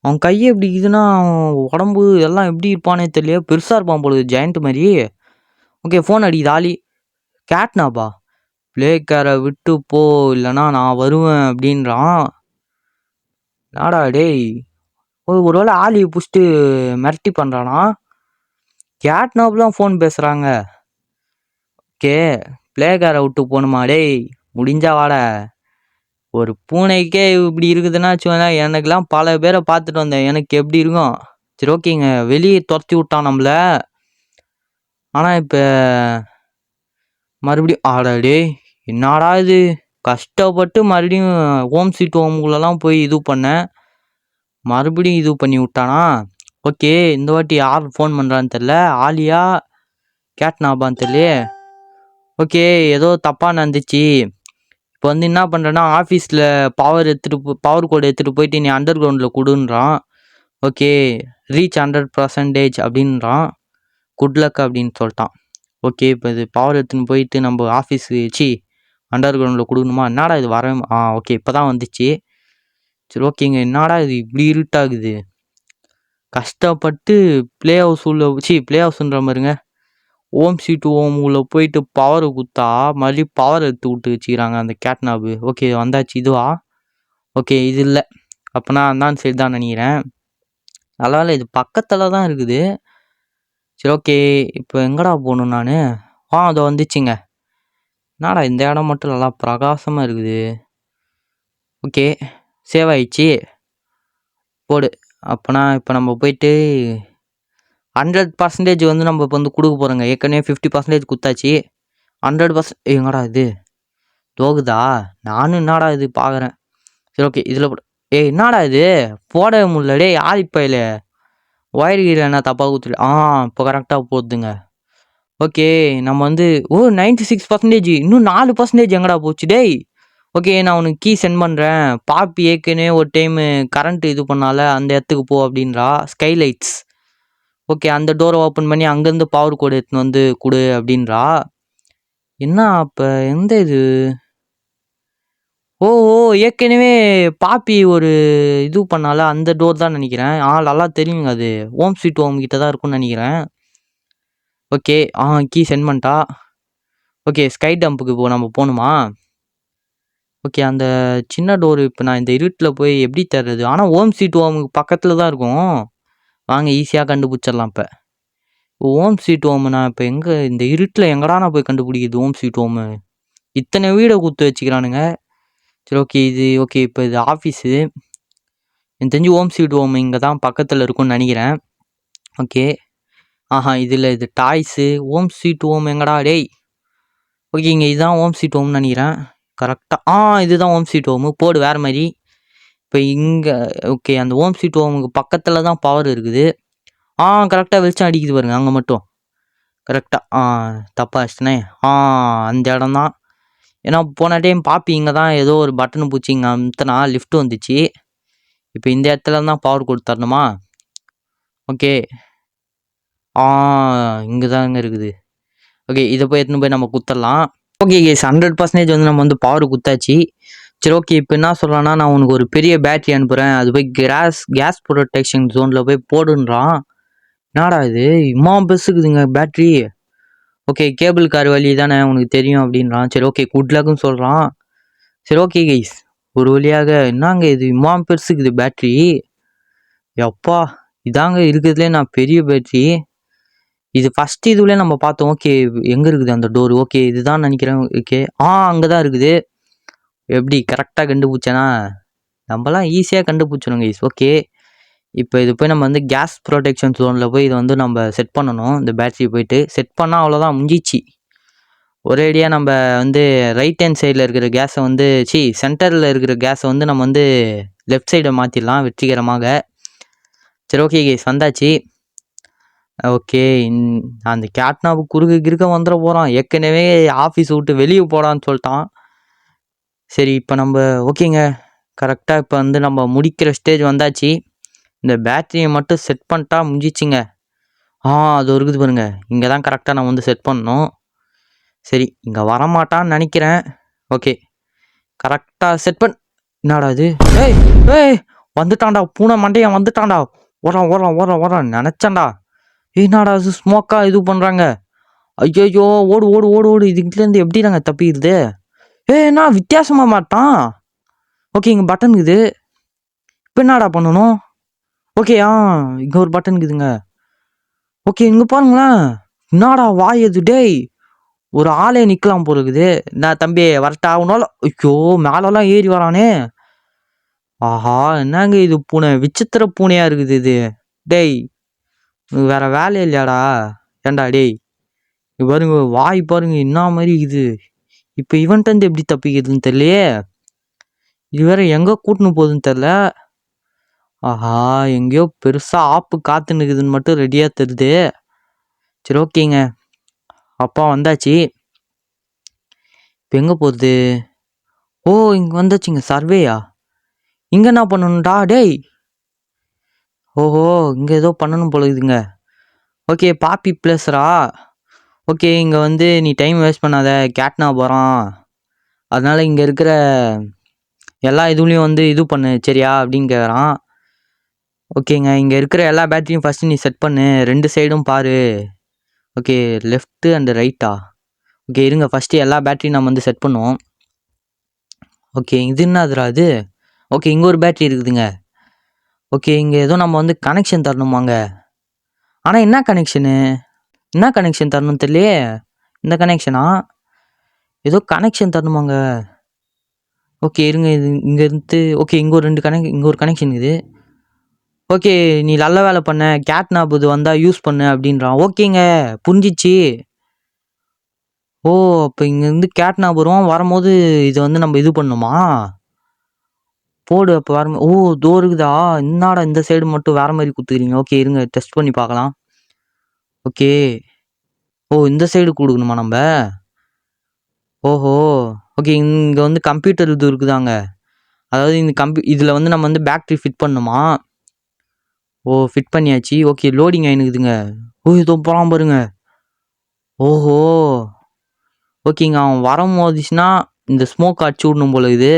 அவன் கையை பிடிக்குதுன்னா அவன் உடம்பு எல்லாம் எப்படி இருப்பானே தெரியல. பெருசாக இருப்பான் பொழுது ஜெயண்ட் மாதிரி. ஓகே ஃபோன் அடிக்குது ஆலி. கேட்னாப்பா பிளேக்காரை விட்டு போ இல்லைனா நான் வருவேன் அப்படின்றான். நாடா டேய் ஒருவேளை ஆலியை பிடிச்சிட்டு மிரட்டி பண்ணுறானா? கேட்னாப்லாம் ஃபோன் பேசுகிறாங்க. ஓகே பிளேக்காரை விட்டு போகணுமா டேய்? முடிஞ்சா வாட. ஒரு பூனைக்கே இப்படி இருக்குதுன்னா வச்சுக்கோங்களேன், எனக்கெல்லாம் பல பேரை பார்த்துட்டு வந்தேன். எனக்கு எப்படி இருக்கும்? சரி ஓகேங்க. வெளியே துரத்தி விட்டான் நம்மள. ஆனா இப்ப மறுபடியும் டேய் என்னடா இது? கஷ்டப்பட்டு மறுபடியும் ஹோம் ஸ்வீட் ஹோம்குள்ளலாம் போய் இது பண்ணேன். மறுபடியும் இது பண்ணி விட்டானா? ஓகே. இந்த வாட்டி யார் ஃபோன் பண்ணுறான்னு தெரில. ஆலியா கேட்னாபான்னு தெரியலையே. ஓகே. ஏதோ தப்பாக நடந்துச்சு. இப்போ வந்து என்ன பண்ணுறேன்னா, ஆஃபீஸில் பவர் கோடு எடுத்துகிட்டு போயிட்டு நீ அண்டர் கிரவுண்டில் கொடுன்றான். ஓகே. ரீச் 100% அப்படின்றான். குட் லக் அப்படின்னு சொல்லிட்டான். ஓகே. இப்போ இது பவர் எடுத்துன்னு போயிட்டு நம்ம ஆஃபீஸு அண்டர் கிரவுண்டில் கொடுக்கணுமா? என்னடா இது வர ஓகே. இப்போ தான் வந்துச்சு. சரி ஓகேங்க. என்னடா இது இப்படி இருட்டாகுது? கஷ்டப்பட்டு ப்ளே ஹவுஸ்ன்ற மாதிரிங்க ஹோம் ஸ்வீட் ஹோம் உள்ள போயிட்டு பவரை குத்தா மறுபடியும் பவர் எடுத்து விட்டு வச்சுக்கிறாங்க அந்த கேட்னாபு. ஓகே வந்தாச்சு. இதுவா? ஓகே இது இல்லை. அப்போனா அந்தான்னு சைடு தான் நினைக்கிறேன். அதனால் இது பக்கத்தில் தான் இருக்குது. சரி ஓகே. இப்போ எங்கடா போகணும் நான்? அதை வந்துச்சுங்க. என்னடா இந்த இடம் மட்டும் நல்லா பிரகாசமாக இருக்குது. ஓகே சேவ் ஆயிடுச்சு. போடு. அப்போனா இப்போ நம்ம போயிட்டு 100% வந்து நம்ம இப்போ வந்து கொடுக்க போகிறோங்க. ஏற்கனவே 50% கொடுத்தாச்சு. 100% எங்கடா இது தோகுதா? நானும் என்னடா இது பார்க்குறேன். சரி ஓகே இதில் போட. என்னடா இது போடவே முடியல. டே ஆதிப்பையில் ஒயர் கீழே என்ன தப்பாக கொடுத்துரு. இப்போ கரெக்டாக போகுதுங்க. ஓகே நம்ம வந்து 96%. இன்னும் 4% எங்கடா போச்சு டேய்? ஓகே நான் உனக்கு கீ சென்ட் பண்ணுறேன். பாப்பி ஏற்கனவே ஒரு டைமு கரண்ட் இது பண்ணால அந்த இடத்துக்கு போ அப்படின்றா. ஸ்கைலைட்ஸ். ஓகே அந்த டோரை ஓப்பன் பண்ணி அங்கேருந்து பவர் கோடு எடுத்துன்னு வந்து கொடு அப்படின்றா. என்ன அப்போ எந்த இது? ஏற்கனவே பாப்பி ஒரு இது பண்ணால அந்த டோர் தான் நினைக்கிறேன். நல்லா தெரியுங்க. அது ஹோம் ஸ்வீட் ஹோம் கிட்ட தான் இருக்கும்னு நினைக்கிறேன். ஓகே கீ சென்ட் பண்ணிட்டா. ஓகே ஸ்கை டம்புக்கு இப்போ நம்ம போகணுமா? ஓகே அந்த சின்ன டோர் இப்போ நான் இந்த இருட்டில் போய் எப்படி தர்றது? ஆனால் ஹோம் ஸ்வீட் ஹோமுக்கு பக்கத்தில் தான் இருக்கும். வாங்க ஈஸியாக கண்டுபிடிச்சிடலாம். இப்போ ஹோம் ஸ்வீட் ஹோமு நான் இப்போ எங்கே இந்த இருட்டில் எங்கடா நான் போய் கண்டுபிடிக்குது ஹோம் ஸ்வீட் ஹோமு? இத்தனை வீடை குத்து வச்சுக்கிறானுங்க. சரி ஓகே இது ஓகே இப்போ இது ஆஃபீஸு. எனக்கு தெரிஞ்சு ஹோம் ஸ்வீட் ஹோம் இங்கே தான் பக்கத்தில் இருக்கும்னு நினைக்கிறேன். ஓகே இதில் இது டாய்ஸு. ஹோம் ஸ்வீட் ஹோம் எங்கடா டேய்? ஓகே இங்கே இதுதான் ஹோம் ஸ்வீட் ஹோம்னு நினைக்கிறேன். கரெக்டாக இதுதான் ஹோம் ஸ்வீட் ஹோமு. போடு வேறு மாதிரி. இப்போ இங்கே ஓகே அந்த ஹோம் ஸ்வீட் ஹோமுக்கு பக்கத்தில் தான் பவர் இருக்குது. கரெக்டாக வெளிச்சம் அடிக்குது பாருங்க அங்கே மட்டும். கரெக்டாக தப்பாக ஆச்சுனே. அந்த இடம் தான். ஏன்னா போன டைம் பாப்பி இங்கே தான் ஏதோ ஒரு பட்டனு பூச்சி இங்கே அமுத்தினா லிஃப்ட் வந்துச்சு. இப்போ இந்த இடத்துல தான் பவர் கொடுத்தரணுமா? ஓகே இங்கே தாங்க இருக்குது. ஓகே இதை போய் எடுத்துன்னு போய் நம்ம குத்தரலாம். ஓகே கேஸ் 100% வந்து நம்ம வந்து பவர் குத்தாச்சு. சரி ஓகே இப்போ என்ன சொல்லலாம்னா நான் உனக்கு ஒரு பெரிய பேட்டரி அனுப்புகிறேன். அது போய் கேஸ் ப்ரொடெக்ஷன் ஜோனில் போய் போடுன்றான். என்னடா இது இம்மா பெருசுக்குதுங்க பேட்ரி. ஓகே கேபிள் கார் வழி தானே உனக்கு தெரியும் அப்படின்றான். சரி ஓகே குட் லக்குன்னு சொல்கிறான். சரி ஓகே கைஸ் ஒரு வழியாக என்னங்க இது இம்மா பெருசுக்குது பேட்ரி. எப்பா இதாங்க இருக்கிறதுலே நான் பெரிய பேட்ரி. இது ஃபஸ்ட் இதுலேயே நம்ம பார்த்தோம். ஓகே எங்கே இருக்குது அந்த டோர்? ஓகே இதுதான் நினைக்கிறேன். ஓகே அங்கே தான் இருக்குது. எப்படி கரெக்டாக கண்டுபிடிச்சேனா? நம்மலாம் ஈஸியாக கண்டுபிடிச்சிடும் கைஸ். ஓகே இப்போ இது போய் நம்ம வந்து கேஸ் ப்ரொடெக்ஷன் ஜோனில் போய் இதை வந்து நம்ம செட் பண்ணணும். இந்த பேட்டரி போயிட்டு செட் பண்ணால் அவ்வளோதான் முடிஞ்சிச்சு. ஒரேடியாக நம்ம வந்து ரைட் ஹேண்ட் சைடில் இருக்கிற கேஸை வந்து சென்டரில் இருக்கிற கேஸை வந்து நம்ம வந்து லெஃப்ட் சைடை மாற்றிடலாம் வெற்றிகரமாக. சரி ஓகே கைஸ் வந்தாச்சு. ஓகே அந்த கேட்னாப்பு குறுக்க வந்துட போகிறான். ஏற்கனவே ஆஃபீஸ் விட்டு வெளியே போடான்னு சொல்லிட்டான். சரி இப்போ நம்ம ஓகேங்க கரெக்டாக இப்போ வந்து நம்ம முடிக்கிற ஸ்டேஜ் வந்தாச்சு. இந்த பேட்டரியை மட்டும் செட் பண்ணிட்டா முடிஞ்சிச்சுங்க. அது இருக்குது பாருங்க. இங்கே தான் கரெக்டாக நான் வந்து செட் பண்ணணும். சரி இங்கே வரமாட்டான்னு நினைக்கிறேன். ஓகே கரெக்டாக செட் என்னடா இது? ஏய் வந்துட்டான்டா பூனை மண்டையன் வந்துட்டான்டா. ஓடுறான் நினச்சான்டா. என்னடா அது ஸ்மோக்காக இது பண்ணுறாங்க. ஐயோ ஓடு இதுலேருந்து எப்படி நாங்கள் தப்பிடுது? என்ன வித்தியாசமாக மாட்டான். ஓகே இங்கே பட்டன் இருக்குது. இப்போ என்னடா பண்ணணும்? ஓகே இங்கே ஒரு பட்டன் இருக்குதுங்க. ஓகே இங்கே பாருங்களேன். என்னடா வாய் எது டேய்? ஒரு ஆளே நிக்கலாம் போல இருக்குது. நான் தம்பி வரட்டா உன்னால? ஐயோ! மேலலாம் ஏறி வரானே! ஆஹா! என்னங்க இது பூனை? விசித்திர பூனையா இருக்குது இது. டேய்! உனக்கு வேற வேலை இல்லையாடா? ஏன்டா டேய்! இங்க பாருங்க வாய் பாருங்க என்னா மாரி இருக்குது. இப்ப இவன்ட்டருந்து எப்படி தப்பிக்கிறதுன்னு தெரியலையே! இது வேற எங்க கூட்ன்னு போகுதுன்னு தெரியல. ஆஹா! எங்கேயோ பெருசா ஆப்பு காத்துன்னு இருக்குதுன்னு மட்டும் ரெடியா தெரியுது. சரி ஓகேங்க. அப்பா வந்தாச்சு. இப்ப எங்க போறது? ஓ! இங்க வந்தாச்சுங்க. சர்வேயா? இங்க என்ன பண்ணணும்டா? டேய்! ஓஹோ! இங்க ஏதோ பண்ணணும் போல இருக்குதுங்க. ஓகே பாப்பி பிளேஸ்ரா. ஓகே இங்க வந்து நீ டைம் வேஸ்ட் பண்ணாத. கேட்னா போறான். அதனால இங்க இருக்கிற எல்லா இதுலயும் வந்து இது பண்ணு சரியா? அப்படின்னு கேக்குறான். ஓகேங்க. இங்க இருக்கிற எல்லா பேட்டரியும் ஃபர்ஸ்ட் நீ செட் பண்ணு. 2 சைடும் பாரு. ஓகே லெஃப்ட் அண்ட் ரைட்டா? ஓகே இருங்க ஃபர்ஸ்ட் எல்லா பேட்டரியும் நம்ம வந்து செட் பண்ணுவோம். ஓகே இது என்னதுடா இது? ஓகே இங்க ஒரு பேட்டரி இருக்குதுங்க. ஓகே இங்க ஏதோ நம்ம வந்து கனெக்ஷன் தரணுமாங்க. ஆனா என்ன கனெக்ஷனு? என்ன கனெக்ஷன் தரணும்னு தெரியலையே. இந்த கனெக்ஷனா? ஏதோ கனெக்ஷன் தரணுமாங்க. ஓகே இருங்க இது இங்க இருந்து ஓகே இங்க ஒரு 2 இங்க ஒரு கனெக்ஷன் இருக்குது. ஓகே நீ நல்ல வேலை பண்ண. கேட்னாப் இது வந்தா யூஸ் பண்ணு அப்படின்றான். ஓகேங்க புரிஞ்சிச்சு. ஓ! அப்ப இங்கேருந்து கேட்னாப் வருவான். வரும்போது இத வந்து நம்ம இது பண்ணணுமா? போடு அப்ப ஓ! இதோ இருக்குதா? என்னாடா இந்த சைடு மட்டும் வேற மாரி குடுத்துக்கிறீங்க. ஓகே இருங்க டெஸ்ட் பண்ணி பார்க்கலாம். ஓகே. ஓ! இந்த சைடு குடுக்கணுமா நம்ப? ஓஹோ! ஓகே இங்க வந்து கம்ப்யூட்டர் இது இருக்குதாங்க. அதாவது இந்த இதுல வந்து நம்ம வந்து பேட்டரி ஃபிட் பண்ணணுமா? ஓ! ஃபிட் பண்ணியாச்சு. ஓகே லோடிங் ஆயினுக்குதுங்க. ஓ! இதோ போறான் பாருங்க. ஓஹோ! ஓகேங்க அவன் வரும்போதுச்சுன்னா இந்த ஸ்மோக் அடிச்சு விடணும் போல இருக்குது.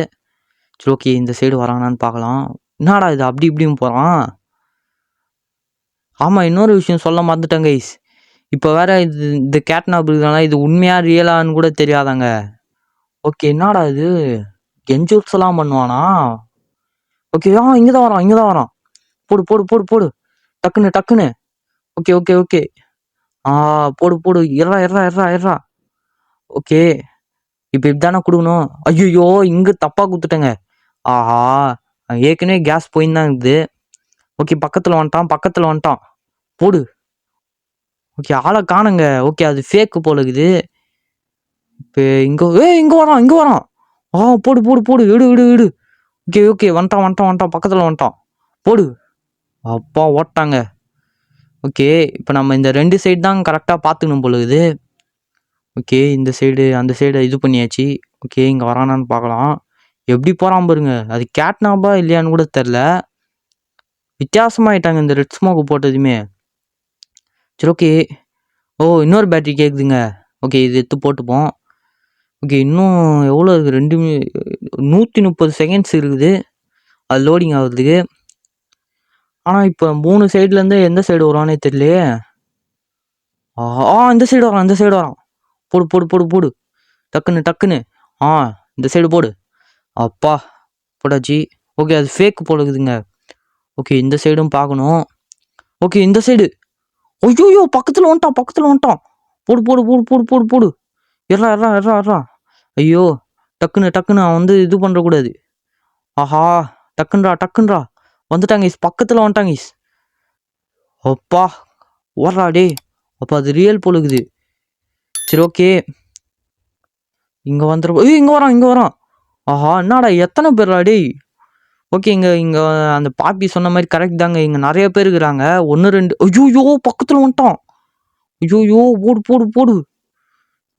சரி ஓகே இந்த சைடு வரானான்னு பார்க்கலாம். என்னடா இது அப்படி இப்படின்னு போறான். ஆமா இன்னொரு விஷயம் சொல்ல மறந்துட்டேன் கைஸ். இப்ப வேற இது இந்த கேட்னாப் இருக்குனால இது உண்மையா ரியலான்னு கூட தெரியாதாங்க. ஓகே என்னடா இது? கெஞ்சூட்ஸ்லாம் பண்ணுவானா? ஓகே இங்கதான் வரான் இங்கதான் வரான். போடு போடு போடு போடு. டக்குன்னு டக்குன்னு. Okay okay okay. போடு போடு. எர்றா எர்றா எர்றா எர்றா. ஓகே. இப்ப இப்படிதானே குடுக்கணும். ஐயையோ! இங்க தப்பா குடுத்துட்டேங்க. ஆஹா! ஏற்கனவே கேஸ் போயின்னு தான் இருக்குது. ஓகே பக்கத்துல வந்துட்டான் பக்கத்துல வந்துட்டான். போடு. ஓகே ஆள காணோங்க. ஓகே அது ஃபேக் போல இருக்குது. இப்ப இங்க வரான் இங்க வரான். போடு போடு போடு. எடு எடு எடு. ஓகே ஓகே வந்துட்டான் வந்துட்டான் வந்துட்டான். பக்கத்துல வந்துட்டான். போடு. அப்பா ஓட்டாங்க. ஓகே இப்ப நம்ம இந்த 2 சைடு தான் கரெக்டா பாத்துக்கணும் போல இருக்குது. ஓகே இந்த சைடு அந்த சைடு இது பண்ணியாச்சு. ஓகே இங்க வரானான்னு பார்க்கலாம். எப்படி போறான் பாருங்க. அது கேட்னாப்பா இல்லையான்னு கூட தெரியல. வித்தியாசமாயிட்டாங்க இந்த ரெட் ஸ்மோக் போட்டதுமே. சரி ஓகே. ஓ இன்னொரு பேட்டரி கேக்குதுங்க. ஓகே இது எடுத்து போட்டுப்போம். ஓகே இன்னும் எவ்வளோ இருக்குது? 130 செகண்ட்ஸ் இருக்குது. அது லோடிங் ஆகுறதுக்கு. ஆனா இப்ப 3 சைடுல இருந்து எந்த சைடு வருவானே தெரியலையே. இந்த சைடு வரான் இந்த சைடு வரான். போடு போடு போடு போடு. டக்குன்னு டக்குன்னு. இந்த சைடு போடு. அப்பா போட்டாச்சு. ஓகே அது ஃபேக் போல இருக்குதுங்க. ஓகே இந்த சைடும் பார்க்கணும். ஓகே இந்த சைடு. ஐயோ பக்கத்துல வந்துட்டான் பக்கத்துல வந்துட்டான். போடு போடு போடு போடு போடு போடு. எர்றா எர்றா எர்றா எர்றா. ஐயோ டக்குன்னு டக்குன்னு அவன் வந்து இது பண்ற கூடாது. ஆஹா டக்குன்றா டக்குன்றா. வந்துட்டாங்க பக்கத்துல வந்துட்டாங்க. அப்பா ஓடுறா டே. அப்ப அது ரியல் போல இருக்குது. சரி ஓகே இங்க வந்துடும். இங்க வரான் இங்க வரான். ஆஹா என்னடா எத்தனை பேர்டா டேய். ஓகே இங்க இங்க அந்த பாப்பி சொன்ன மாதிரி கரெக்ட் தாங்க. இங்க நிறைய பேர் இருக்கிறாங்க. 1 2 ஐயோ பக்கத்துல வந்துட்டான். ஐயோ போடு போடு போடு.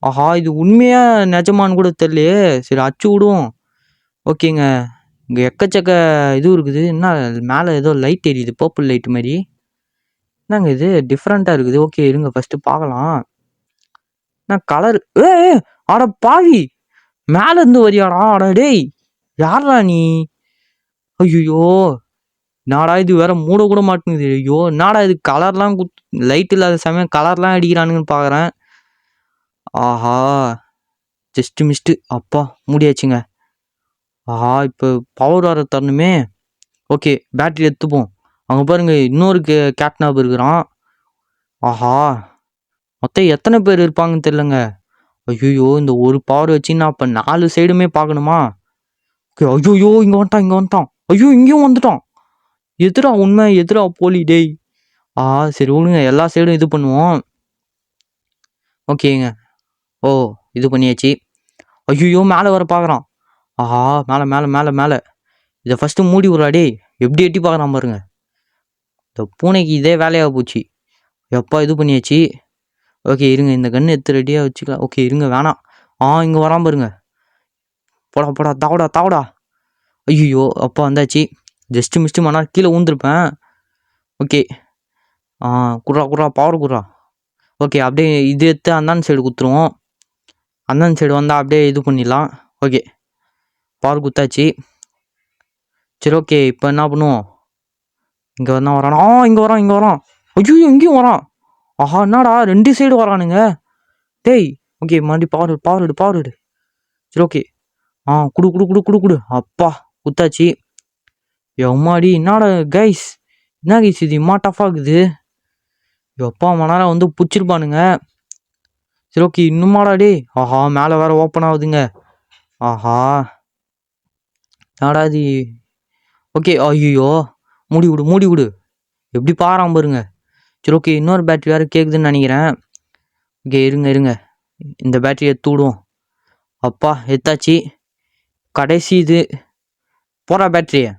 ஆஹா இது உண்மையா நிஜமான்னு கூட தெரியலையே. சரி அச்சு விடுவோம். ஓகேங்க இங்க எக்கச்சக்க இது இருக்குது. என்ன மேல ஏதோ லைட் எரியுது பர்பிள் லைட் மாதிரி. என்னங்க இது டிஃப்ரெண்டா இருக்குது. ஓகே இருங்க ஃபர்ஸ்ட் பார்க்கலாம். என்ன கலர்? அட பாவி மேல இருந்து வரியாடா? அட டேய் யாரா நீ? ஐயோ நாடா இது வேற மூட கூட மாட்டேங்குது. ஐயோ நாடா இது கலர்லாம் லைட் இல்லாத சமயம் கலர்லாம் அடிக்கிறானுங்கன்னு பாக்குறேன். ஆஹா ஜஸ்ட் மிஸ்ட். அப்பா முடியாச்சுங்க. இப்ப பவர் வர தரணுமே. ஓகே பேட்டரி எடுத்துப்போம். அங்க பாருங்க இன்னொரு கேட்னாப் இருக்கிறான். ஆஹா மொத்தம் எத்தனை பேர் இருப்பாங்கன்னு தெரியலங்க. ஐயோ இந்த ஒரு பவர் வச்சு நான் இப்போ 4 சைடுமே பார்க்கணுமா? ஐயோ இங்கே வந்துட்டான். ஐயோ இங்கேயும் வந்துட்டான். எதுடா உண்மை, எதுடா போலி டேய். சரி விடுங்க, எல்லா சைடும் இது பண்ணுவோம். ஓகேங்க. ஓ இது பண்ணியாச்சு. ஐயோ மேலே வர பார்க்குறான். மேலே மேலே மேலே மேலே. இதை ஃபஸ்ட்டு மூடி விட்றா டேய். எப்படி எட்டி பார்க்குறான் பாருங்க. இந்த பூனைக்கு இதே வேலையாக போச்சு. எப்பா இது பண்ணியாச்சு. ஓகே இருங்க, இந்த கன்று எடுத்து ரெடியாக வச்சுக்கலாம். ஓகே இருங்க, வேணாம். இங்கே வரான் பாருங்க. போடா தாவடா. ஐயோ அப்பா வந்தாச்சு. ஜஸ்ட்டு மிஸ்ட்டு மண்ணா கீழே ஊந்துருப்பேன். ஓகே குட்றா பவர் குட்றா. ஓகே அப்படியே இது எடுத்து அந்தாண்ட சைடு குத்துருவோம். அந்தாண்ட சைடு வந்தால் அப்படியே இது பண்ணிடலாம். ஓகே பவர் குத்தாச்சு. சரி ஓகே இப்போ என்ன பண்ணுவோம்? இங்கே வரானா? இங்கே வரான். ஐயோ இங்கேயும் வரான். என்னடா 2 சைடு வரானுங்க டேய். ஓகே மறுபடியும் பவர் எடு. சரி ஓகே குடு. அப்பா குத்தாச்சு. எம்மாடி என்னடா கைஸ், என்ன கைஸ் இது இம்மா டஃப் ஆகுது. எப்பா மணால வந்து பிடிச்சிருப்பானுங்க. சரி ஓகே இன்னுமாடா டே. மேலே வேற ஓப்பன் ஆகுதுங்க. என்னடா இது. ஓகே ஐயோ மூடி விடு. எப்படி பாராம பாருங்க. சரி ஓகே இன்னொரு பேட்டரி வேறு கேட்குதுன்னு நினைக்கிறேன். ஓகே இருங்க, இந்த பேட்டரி எடுத்து விடுவோம். அப்பா எடுத்தாச்சு. கடைசி இது போகிறா பேட்டரியை.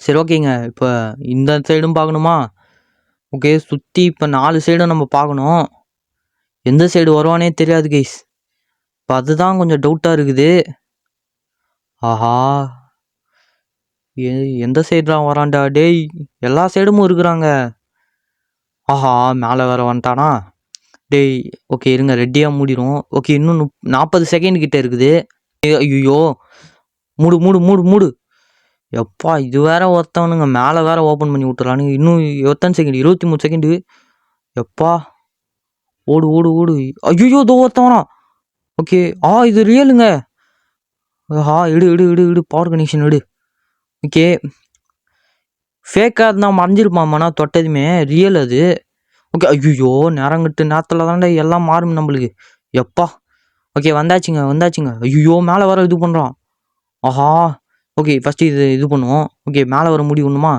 சரி ஓகேங்க, இப்போ இந்த சைடும் பார்க்கணுமா? ஓகே சுற்றி இப்போ 4 சைடும் நம்ம பார்க்கணும். எந்த சைடு வருவானே தெரியாது கைஸ். இப்போ அதுதான் கொஞ்சம் டவுட்டாக இருக்குது. எந்த சைடுலாம் வரான்டா டேய். எல்லா சைடும் இருக்கிறாங்க. மேலே வேற வந்துட்டானா டேய். ஓகே இருங்க ரெடியாக மூடிடும். ஓகே இன்னும் 40 செகண்ட் கிட்ட இருக்குது. ஐயோ மூடு. எப்பா இது வேற ஒருத்தவனுங்க மேலே வேற ஓப்பன் பண்ணி விட்டுறானுங்க. இன்னும் எத்தனை செகண்ட்? 23 செகண்டு. எப்பா ஓடு. ஐயோ தோ ஒருத்தவனா. ஓகே இது ரியலுங்க. எடு பவர் கனெக்ஷன் எடு. ஓகே ஃபேக்காக இருந்தால் மறைஞ்சிருப்பாமாண்ணா தொட்டதுமே. ரியல் அது. ஓகே ஐயோ நேரங்கிட்டு நேரத்தில் தாண்டா எல்லாம் மாறும் நம்மளுக்கு. எப்பா ஓகே வந்தாச்சுங்க. ஐயோ மேலே வர இது பண்ணுறான். ஓகே ஃபஸ்ட்டு இது பண்ணுவோம். ஓகே மேலே வர முடிவு ஒன்றுமா?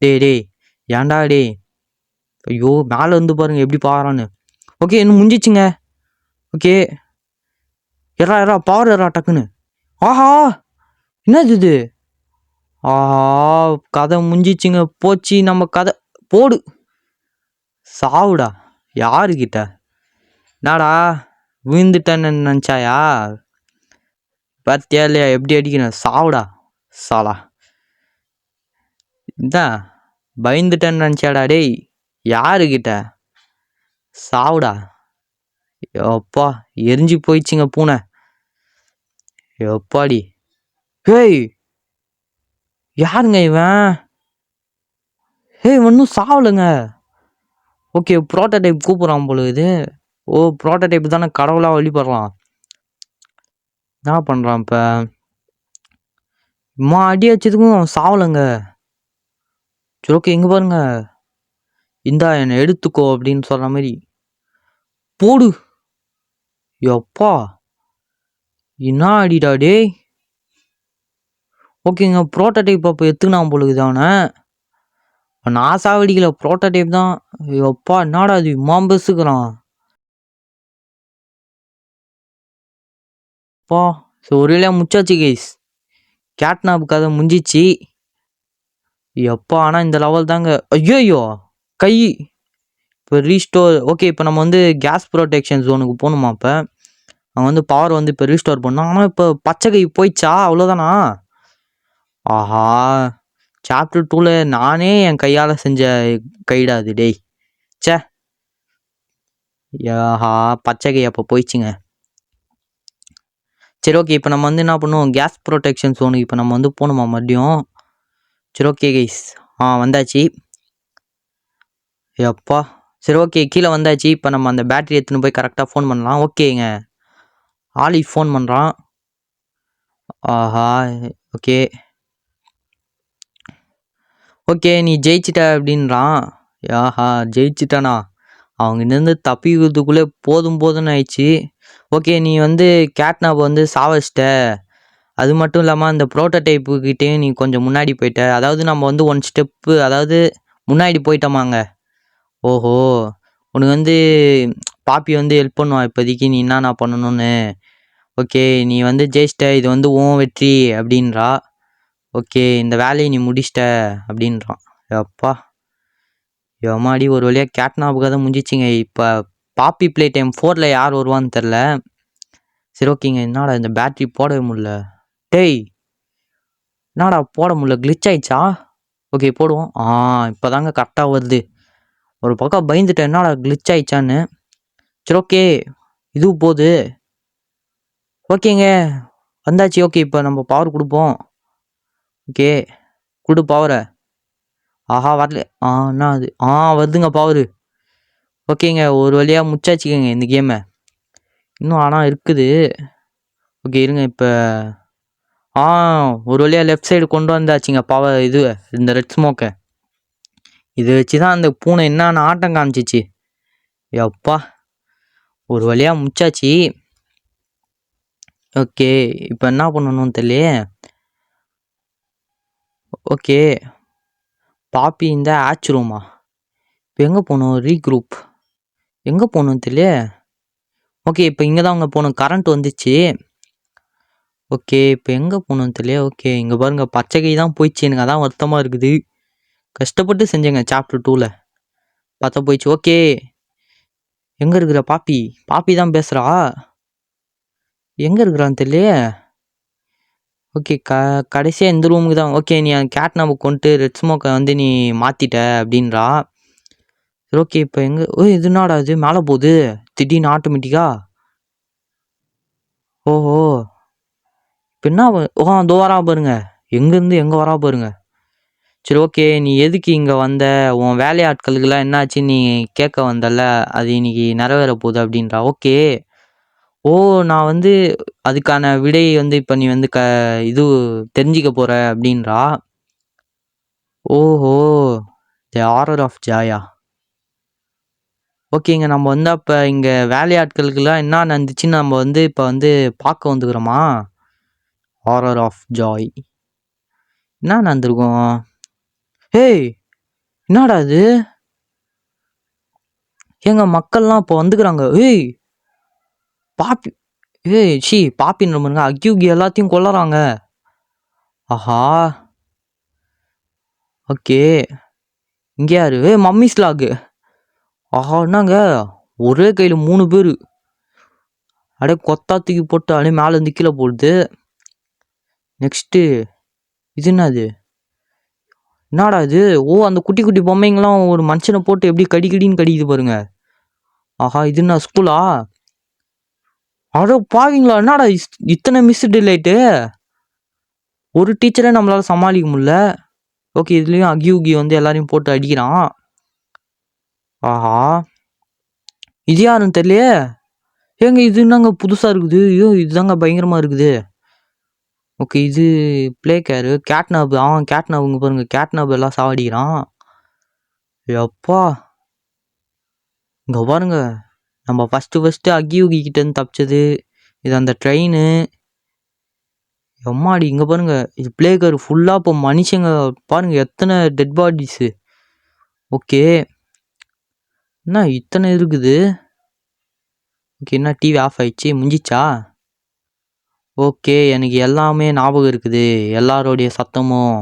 டேய் ஏன்டா டேய். ஐயோ மேலே வந்து பாருங்க எப்படி பாக்குறான்னு. ஓகே இன்னும் முடிஞ்சிச்சுங்க. ஓகே எறா பவர் எறா டக்குன்னு. என்னது இது? கதை முடிஞ்சிச்சுங்க. போச்சு நம்ம கதை. போடு சாவுடா. யாருக்கிட்ட என்னடா விழுந்துட்டேன்னு நினச்சாயா? பார்த்தியா இல்லையா எப்படி அடிக்கணும்? சாவுடா சாலா. இதான் பயந்துட்டேன்னு நினச்சாடா டேய். யாருக்கிட்ட சாவுடா. எப்பா எரிஞ்சு போயிடுச்சுங்க பூனை. எப்பாடி ஹேய் யாருங்க இவன்? ஒன்றும் சாவலைங்க. ஓகே ப்ரோட்டோடைப் கூப்பிட்றான் போல இது. ப்ரோட்டோடைப் தானே கடவுளாக வழிபடுறான். என்ன பண்ணுறான் இப்போ? அடி வச்சதுக்கும் சாவலைங்க. சரி ஓகே இங்கே பாருங்க. இந்தா என்னை எடுத்துக்கோ அப்படின்னு சொல்கிற மாதிரி. போடு. எப்பா என்ன அடிடா டேய். ஓகேங்க ப்ரோட்டோடைப் அப்போ எத்துக்கினான் பொழுது அவனை. நான் சாவடிக்கல, ப்ரோட்டோடைப் தான். எப்பா என்னடா அது மாம்பசுக்கிறான். அப்பா ஸோ ஒரு வேலையாக முச்சாச்சு கைஸ். கேட்னாப் கதை முடிஞ்சிச்சு. எப்பா ஆனால் இந்த லெவல் தாங்க. ஐயோ கை இப்போ ரீஸ்டோர். ஓகே இப்போ நம்ம வந்து கேஸ் ப்ரொடெக்ஷன் ஜோனுக்கு போகணுமா? இப்போ அவங்க வந்து பவர் வந்து இப்போ ரீஸ்டோர் பண்ணோம். ஆனால் இப்போ பச்சை கை போயிடுச்சா? அவ்வளோதானா? சாப்டர் 2ல நானே என் கையால் செஞ்ச கைடாது டேய். சே பச்சை கை அப்போ போயிடுச்சுங்க. சரி ஓகே இப்போ நம்ம வந்து என்ன பண்ணுவோம்? கேஸ் ப்ரொடெக்ஷன் ஜோனுக்கு இப்போ நம்ம வந்து போகணுமா மறுபடியும்? சரி ஓகே கைஸ் வந்தாச்சு. எப்பா சரி ஓகே கீழே வந்தாச்சு. இப்போ நம்ம அந்த பேட்டரி எடுத்துன்னு போய் கரெக்டாக ஃபோன் பண்ணலாம். ஓகேங்க ஆலி ஃபோன் பண்ணுறான். ஓகே ஓகே நீ ஜெயிச்சிட்ட அப்படின்றான். ஜெயிச்சிட்டானா? அவங்ககிட்டேருந்து தப்பிக்கிறதுக்குள்ளே போதும் போதும்னு ஆயிடுச்சு. ஓகே, நீ வந்து கேட்னாப் வந்து சாவச்சிட்ட. அது மட்டும் இல்லாமல் அந்த ப்ரோட்டோடைப்புக்கிட்டேயும் நீ கொஞ்சம் முன்னாடி போயிட்ட. அதாவது நம்ம வந்து ஒன் ஸ்டெப்பு அதாவது முன்னாடி போயிட்டோமாங்க. ஓஹோ, உனக்கு வந்து பாப்பி வந்து ஹெல்ப் பண்ணுவான் இப்போதைக்கு நீ என்னென்ன பண்ணணும்னு. ஓகே, நீ வந்து ஜெயிச்சிட்ட, இது வந்து உன் வெற்றி அப்படின்றா. ஓகே, இந்த வேலையை நீ முடிச்சிட்ட அப்படின்றான். அப்பா எம்மாடி, ஒரு வழியாக கேட்னாப்புக்காக தான் முடிஞ்சிச்சிங்க. இப்போ பாப்பி ப்ளே டைம் 4ல் யார் வருவான்னு தெரில. சரி ஓகேங்க. என்னடா இந்த பேட்ரி போடவே முடியல. டேய் என்னடா போட முடியல, கிளிச் ஆயிடுச்சா? ஓகே போடுவோம். இப்போ தாங்க கரெக்டாக வருது. ஒரு பக்கம் பயந்துட்டேன் என்னடா கிளிச் ஆயிடுச்சான்னு. சரி ஓகே, இது போகுது. ஓகேங்க வந்தாச்சு. ஓகே, இப்போ நம்ம பவர் கொடுப்போம். ஓகே கொடு பவரை. ஆஹா வரல. என்ன அது? வருதுங்க பவரு. ஓகேங்க, ஒரு வழியாக முச்சாச்சுக்கோங்க இந்த கேமை. இன்னும் ஆனால் இருக்குது. ஓகே இருங்க, இப்போ ஒரு வழியாக லெஃப்ட் சைடு கொண்டு வந்தாச்சுங்க பவர். இது இந்த ரெட் ஸ்மோக்கை இதை வச்சு தான் அந்த பூனை என்னென்ன ஆட்டம் காமிச்சிச்சு. எப்பா ஒரு வழியாக முச்சாச்சு. ஓகே, இப்போ என்ன பண்ணணும்னு தெரியலையே. ஓகே, பாப்பி இந்த ஆச் ரூமா? இப்போ எங்கே போகணும்? ரீக்ரூப் எங்கே போகணும்னு தெரியலையே. ஓகே, இப்போ இங்கே தான் அங்கே போகணும். கரண்ட் வந்துச்சு. ஓகே, இப்போ எங்கே போகணும்னு தெரியலையே. ஓகே, இங்கே பாருங்கள் பச்சை கை தான் போயிடுச்சு. எனக்கு அதான் வருத்தமாக இருக்குது. கஷ்டப்பட்டு செஞ்சேங்க சாப்டர் 2ல், பார்த்தா போயிடுச்சு. ஓகே, எங்கே இருக்கிற பாப்பி? பாப்பி தான் பேசுகிறா. எங்கே இருக்கிறான்னு தெரியலையே. ஓகே, கடைசியாக இந்த ரூமுக்கு தான். ஓகே, நீ கேட்னாவை கொண்டு ரெட் ஸ்மோக்கை வந்து நீ மாற்றிட்ட அப்படின்றா. சரி ஓகே, இப்போ எங்கே? இது என்னடா இது மேலே போகுது திடீர்னு ஆட்டோமேட்டிக்கா? ஓஹோ, இப்போ என்ன? அதோ வரா பாருங்க, எங்கேருந்து எங்கே வரா பாருங்க. சரி ஓகே, நீ எதுக்கு இங்கே வந்த? உன் வேலையாட்களுக்கெல்லாம் என்னாச்சு நீ கேட்க வந்தல, அது இன்னைக்கு நிறைவேற போகுது அப்படின்றா. ஓகே, நான் வந்து அதுக்கான விடை வந்து இப்போ நீ வந்து இது தெரிஞ்சிக்க போகிற அப்படின்றா. ஓஹோ, தி ஆரர் ஆஃப் ஜாயா. ஓகேங்க, நம்ம வந்து அப்போ இங்கே வேலையாட்களுக்கெல்லாம் என்ன நடந்துச்சுன்னு நம்ம வந்து இப்போ வந்து பார்க்க வந்துக்கிறோமா? ஆரர் ஆஃப் ஜாய் என்ன நடந்திருக்கும்? ஏய் என்னடா இது? ஏங்க மக்கள்லாம் இப்போ வந்துக்கிறாங்க. ஏய் பாப்பி, பாப்பின்னு பாருங்க, அக்யூகி எல்லாத்தையும் கொல்லறாங்க. ஆஹா, ஓகே இங்கே யாரு? மம்மி ஸ்லாகு. ஆஹா, என்னங்க ஒரே கையில் 3 பேர் அப்படியே கொத்தா தூக்கி போட்டு அப்படியே மேலேருந்து கீழே போடுது. நெக்ஸ்ட்டு இது என்னது? என்னடா இது? அந்த குட்டி குட்டி பொம்மைங்களாம் ஒரு மனுஷனை போட்டு எப்படி கடிக்கடின்னு கடிக்குது பாருங்க. ஆஹா, இது என்ன ஸ்கூலா? பாவீங்களா, என்னடா இத்தனை மிஸ் டிலைட்டு? ஒரு டீச்சரை நம்மளால சமாளிக்க முடியல. ஓகே, இதுலேயும் அக்யூகி வந்து எல்லாரையும் போட்டு அடிக்கிறான். ஆஹா, இது யாருன்னு தெரியலையே. ஏங்க இது என்னங்க புதுசாக இருக்குது? இதுதாங்க பயங்கரமாக இருக்குது. ஓகே, இது ப்ளே கேரு கேட்னாப். கேட்னாப்புங்க பாருங்க, கேட்னாப் எல்லாம் சாவடிக்கிறான். எப்பா இங்கே பாருங்க, நம்ம ஃபஸ்ட்டு அக்யூகி கிட்டேருந்து தப்பிச்சது இது அந்த ட்ரெயின். எம்மாடி இங்கே பாருங்க, இது ப்ளே கேர் ஃபுல்லாக இப்போ மனுஷங்க பாருங்க, எத்தனை டெட் பாடிஸு. ஓகே, என்ன இத்தனை இருக்குது? ஓகே, என்ன டிவி ஆஃப் ஆயிடுச்சு, முடிஞ்சிச்சா? ஓகே, எனக்கு எல்லாமே ஞாபகம் இருக்குது, எல்லாரோடைய சத்தமும்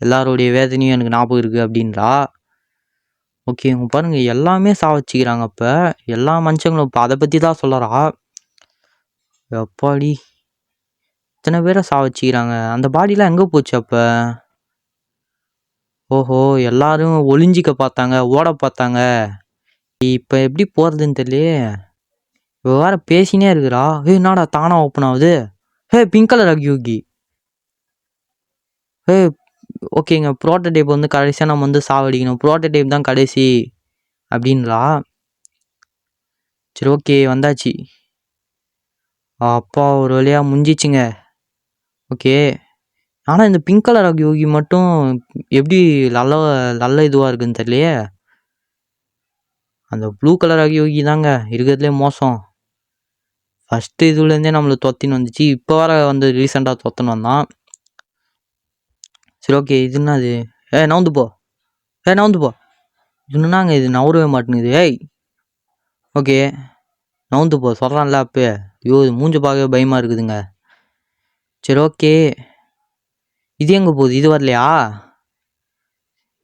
எல்லாரோடைய வேதனையும் எனக்கு ஞாபகம் இருக்குது அப்படின்றா. ஓகே, இவங்க பாருங்க எல்லாமே சாவச்சிக்கிறாங்க. இப்போ எல்லா மனுஷங்களும் இப்போ அதை பற்றி தான் சொல்லறா. எப்பாடி இத்தனை பேரை சாவச்சிக்கிறாங்க. அந்த பாடிலாம் எங்கே போச்சு அப்போ? ஓஹோ, எல்லாரும் ஒளிஞ்சிக்க பார்த்தாங்க, ஓட பார்த்தாங்க. இப்போ எப்படி போகிறதுன்னு தெரியலையே. இப்போ வேற பேசினே இருக்கிறா. என்னடா தானா ஓப்பன் ஆகுது? பிங்க் கலர் அக்யூகி. ஓகேங்க, ப்ரோட்டோடைப் வந்து கடைசியாக நம்ம வந்து சாவடிக்கணும். ப்ரோட்டோடைப் தான் கடைசி அப்படின்றா. சரி ஓகே, வந்தாச்சு. அப்பா ஒரு வழியாக முடிஞ்சிச்சுங்க. ஓகே, ஆனால் இந்த பிங்க் கலர் அக்யூகி மட்டும் எப்படி நல்ல இதுவாக இருக்குன்னு தெரியலையே. அந்த ப்ளூ கலர் அகியோகி தாங்க இருக்கிறதுலே மோசம். ஃபஸ்ட்டு இதுலேருந்தே நம்மளை தொத்தின்னு வந்துச்சு. இப்போ வர வந்து ரீசெண்டாக தொத்தன்னு வந்தான். சரி ஓகே, இது என்னது? நவுந்து போ, நவுந்து போ. இது என்னங்க இது நவரவே மாட்டேங்குது. ஓகே நவுந்து போ சொல்கிறான்ல அப்போ. ஐயோ இது மூஞ்சி பார்க்கவே பயமாக இருக்குதுங்க. சரி ஓகே, இது எங்கே போகுது? இது வரலையா?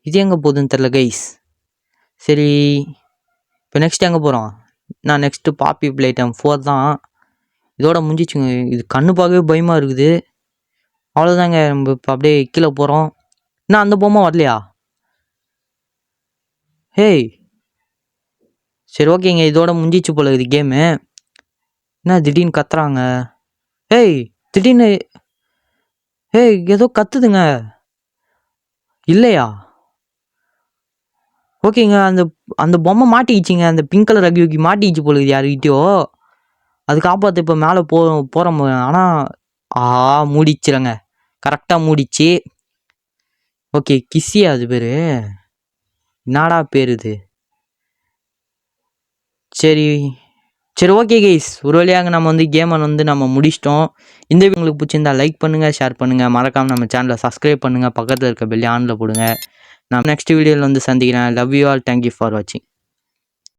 இது எங்கே போகுதுன்னு தெரில கைஸ். சரி இப்போ நெக்ஸ்ட் எங்கே போகிறோம்? நான் நெக்ஸ்ட்டு பாப்பி பிளேட்டம் 4 தான். இதோட முடிஞ்சிச்சுங்க. இது கண்ணு பார்க்கவே பயமாக இருக்குது. அவ்வளோதாங்க, நம்ம இப்போ அப்படியே கீழே போகிறோம். என்ன அந்த பொம்மை வரலையா? சரி ஓகேங்க, இதோட முடிஞ்சிச்சு போல இது கேமு. என்ன திடீர்னு கத்துறாங்க? திடீர்னு ஏதோ கத்துதுங்க. இல்லையா? ஓகேங்க, அந்த அந்த பொம்மை மாட்டிக்கிச்சிங்க. அந்த பிங்க் கலர் அகியோகி மாட்டிக்கிச்சு போல இது யாருக்கிட்டயோ. அது காப்பாற்ற இப்போ மேலே போகிறோம். ஆனால் மூடிச்சிருங்க, கரெக்டாக மூடிச்சு. ஓகே கிஸ்ஸியா அது பேர்? என்னடா பேர் இது? சரி ஓகே கைஸ், ஒரு வழியாக நம்ம வந்து கேமை வந்து நம்ம முடிச்சிட்டோம். இந்த வீடியோ உங்களுக்கு பிடிச்சிருந்தா லைக் பண்ணுங்கள், ஷேர் பண்ணுங்கள், மறக்காமல் நம்ம சேனலை சப்ஸ்கிரைப் பண்ணுங்கள், பக்கத்தில் இருக்க பெல் ஆனில் போடுங்க. நான் நெக்ஸ்ட் வீடியோவில் வந்து சந்திக்கிறேன். Love you all, thank you for வாட்சிங்.